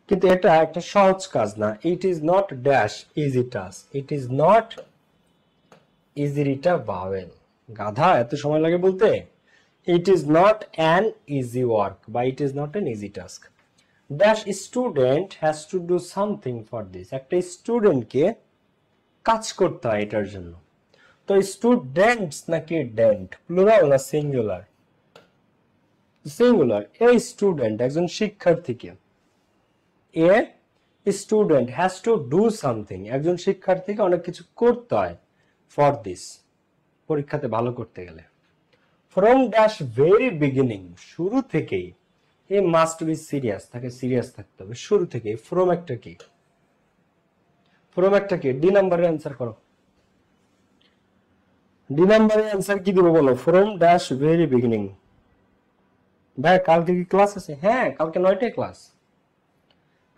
কিন্তু এটা একটা সহজ কাজ না। It is not dash easy task, it is not ইজির ইটা ভাওয়েল, গাধা এত সময় লাগে বলতে। It is not an easy work বা it is not an easy task. Dash student has to do something for this, একটা স্টুডেন্টকে কাজ করতে হয় এটার জন্য। তো স্টুডেন্টস নাকি ডেন্ট, প্লুরাল না সিঙ্গুলার, সিঙ্গুলার। এই স্টুডেন্ট একজন শিক্ষার্থীকে, a student has to do something, একজন শিক্ষার্থীকে অনেক কিছু করতে হয়, ফর দিস, পরীক্ষাতে ভালো করতে গেলে। ফ্রম ড্যাশ ভেরি বিগিনিং, শুরু থেকেই, এ মাস্ট বি সিরিয়াস, তাকে সিরিয়াস থাকতে হবে শুরু থেকে। ফ্রম একটা কি, ফ্রম একটা কি, ডি নাম্বারের অ্যান্সার করো। ডি নাম্বারের অ্যান্সার কি দিব বলো, ফ্রম ড্যাশ ভেরি বিগিনিং। ভাই কালকে কি ক্লাস আছে? হ্যাঁ কালকে 9টায় ক্লাস,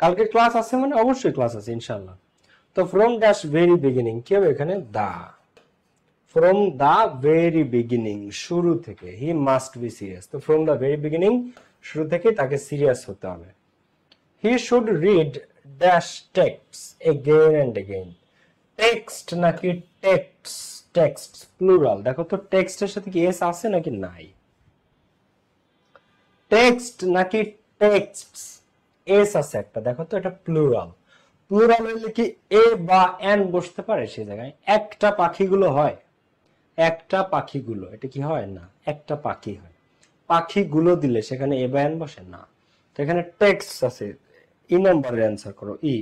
কালকে ক্লাস আছে মানে অবশ্যই ক্লাস আছে ইনশাআল্লাহ। তো ফ্রম ড্যাশ ভেরি বিগিনিং কি হবে এখানে, the, from the very beginning, শুরু থেকে। হি মাস্ট বি সিরিয়াস, তো ফ্রম দা ভেরি বিগিনিং, শুরু থেকে তাকে সিরিয়াস হতে হবে। He should read dash text again and again, text নাকি টেক্সট, টেক্সট প্লুরাল, দেখো তো টেক্সটের সাথে কি এস আছে নাকি নাই, টেক্সট নাকি টেক্সটস, এস আছে একটা, দেখো তো এটা প্লুরাল। প্লুরাল হইলে কি এ বা এন বসতে পারে সেই জায়গায়, একটা পাখিগুলো হয়, একটা পাখিগুলো, এটা কি হয় না, একটা পাখি হয়, পাখিগুলো দিলে সেখানে এ বা এন বসে না। তো এখানে টেক্সট আছে, ই নাম্বারের অ্যান্সার করো, ই।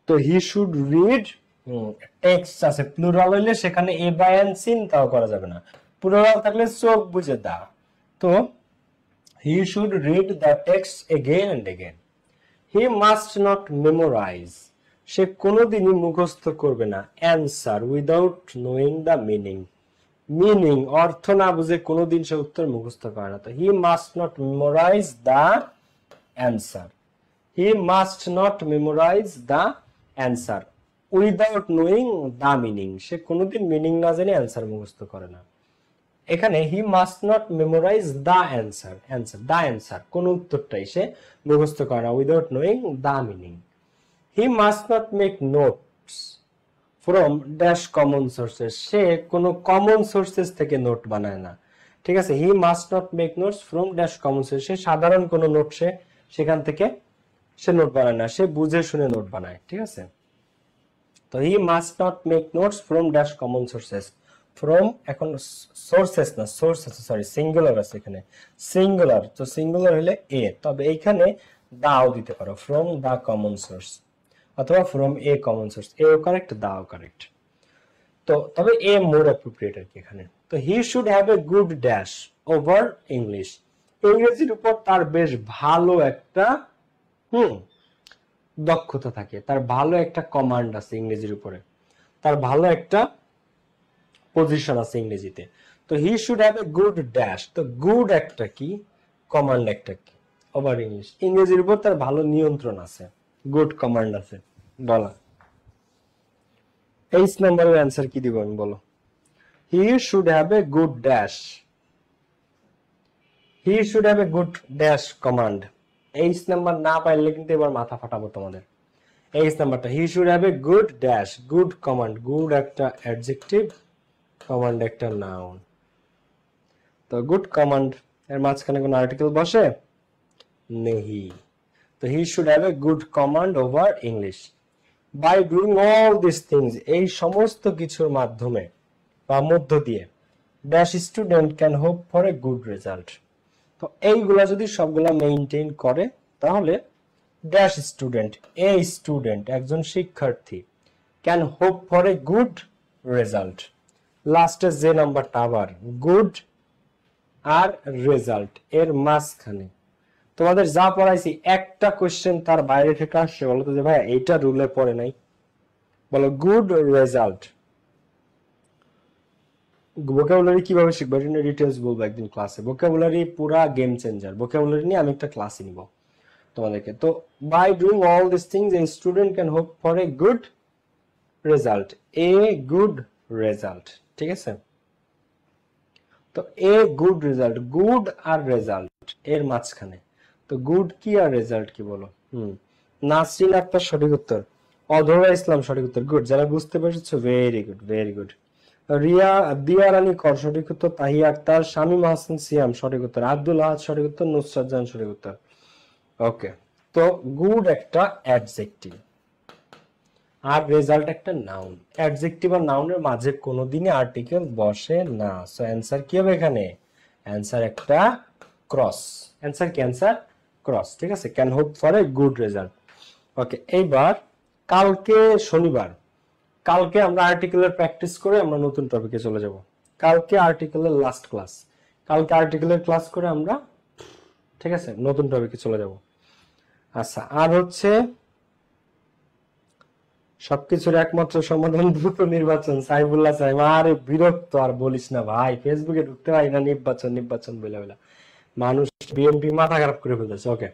তো হি শুড রিড, টেক্সট আছে, প্লুরাল হইলে সেখানে এ বা এন চিন্তাও করা যাবে না, প্লুরাল থাকলে চোখ বুঝে দা। তো he should read the text again and again. He must not memorize, সে কোনোদিনই মুখস্থ করবে না, answer without knowing the meaning, meaning অর্থ না বুঝে কোনোদিন সে উত্তর মুখস্থ করে না। তো he must not memorize the answer, he must not memorize the answer without knowing the meaning, সে কোনোদিন মিনিং না জেনে অ্যান্সার মুখস্থ করে না। এখানে he must not memorize the answer, the answer কোন উত্তরটাই সে মুখস্থ করে না without knowing the meaning. He must not make notes from dash common sources, সে কোনো কমন সোর্সেস থেকে নোট বানায় না। ঠিক আছে, he must not make notes from dash common source, সে সাধারণ কোনো নোট সে সেখান থেকে সে নোট বানায় না, সে বুঝে শুনে নোট বানায়। ঠিক আছে, তো হি must not make notes from dash common sources, from এখন সোর্সেস না সোর্স আছে, সরি সিঙ্গুলার আছে এখানে, সিঙ্গুলার, তো সিঙ্গুলার হলে এ, তবে এইখানে দাও দিতে পারো, ফ্রম দা কমন সোর্স অথবা ফ্রম এ কমন সোর্স, এও কারেক্ট দাও কারেক্ট। তো তবে এ মোর অ্যাপ্রোপ্রিয়েট আর কি এখানে। তো he should have a good dash over English, ইংরেজির উপর তার বেশ ভালো একটা দক্ষতা থাকে, তার ভালো একটা কমান্ড আছে ইংরেজির উপরে, তার ভালো একটা পজিশন আছে ইংরেজিতে। তো he should have a good dash, তো গুড একটা কি, কমান্ড একটা কি ওভার ইংলিশ, ইংরেজির উপর তার ভালো নিয়ন্ত্রণ আছে, গুড কমান্ড আছে বলা। 8 নম্বরের অ্যান্সার কি দিব আমি বলো? He should have a good dash, he should have a good dash command. 8 number না পাইলে কিন্তু এবার মাথা ফাটাবো তোমাদের। 8 নাম্বারটা he should have a good dash, good command, good একটা অ্যাডজেক্টিভ, কমান্ড একটা নাউন। তো গুড কমান্ড এর মাঝখানে কোন আর্টিকেল বসে নেই, তো he should have a good command over English. By doing all this things, এই সমস্ত কিছুর মাধ্যমে বা মধ্য দিয়ে dash student can hope for a good result, তো এইগুলা যদি সবগুলা মেইনটেইন করে তাহলে ড্যাশ স্টুডেন্ট, এ স্টুডেন্ট একজন শিক্ষার্থী, can hope for a good result, লাস্টে যে নাম্বারটা আবার গুড আর রেজাল্ট এর মাঝখানে তোমাদের যা পড়াইছি একটা কোশ্চেন তার বাইরে থেকে আসছে, বলো তো যে ভাই এইটা রুলে পড়ে নাই, বলো গুড রেজাল্ট। ভোকাবুলারি কিভাবে শিখবো এটা নিয়ে ডিটেইলস বলবো একদিন ক্লাসে, ভোকাবুলারি পুরা গেম চেঞ্জার, ভোকাবুলারি নিয়ে আমি একটা ক্লাসে নিব তোমাদেরকে। তো by doing all this things a student can hope for a good result, a good result. ঠিক আছে, তো এ গুড রেজাল্ট, গুড আর রেজাল্ট এর মাঝখানে, তো গুড কি আর রেজাল্ট কি বলো? নাসরিন আক্তার সঠিক উত্তর, অধরা ইসলাম সঠিক উত্তর, গুড, যারা বুঝতে পেরেছো very good very good. Riya দিয়া রানী কর সঠিক উত্তর, তাহিয়া আক্তার, শামীম হাসান সিয়াম সঠিক উত্তর, আব্দুল আহাদ সঠিক উত্তর, নুসরাত জাহান সঠিক উত্তর। ওকে, তো গুড একটা অ্যাডজেক্টিভ আর রেজাল্ট একটা নাউন, অ্যাডজেক্টিভ আর নাউনের মাঝে কোনোদিনই আর্টিকেল বসে না, সো অ্যান্সার কি হবে এখানে? অ্যান্সার একটা ক্রস, অ্যান্সার কি? Answer cross. ঠিক আছে, can hope for a good result. Okay, এইবার কালকে শনিবার, কালকে আমরা আর্টিকেলের প্র্যাকটিস করে আমরা নতুন টপিকে চলে যাব। কালকে আর্টিকেলের লাস্ট ক্লাস, কালকে আর্টিকেলের ক্লাস করে আমরা ঠিক আছে নতুন টপিকে চলে যাব। আচ্ছা, আর হচ্ছে সবকিছুর একমাত্র সমাধান দ্রুত নির্বাচন, সাইফুল্লাহ সাহেব, আরে বিরক্ত আর বলিস না ভাই, ফেসবুকে ঢুকতে পারি না, নির্বাচন নির্বাচন বলে বলে মানুষ বিএনপি মাথা খারাপ করে ফেলতেছে। ওকে।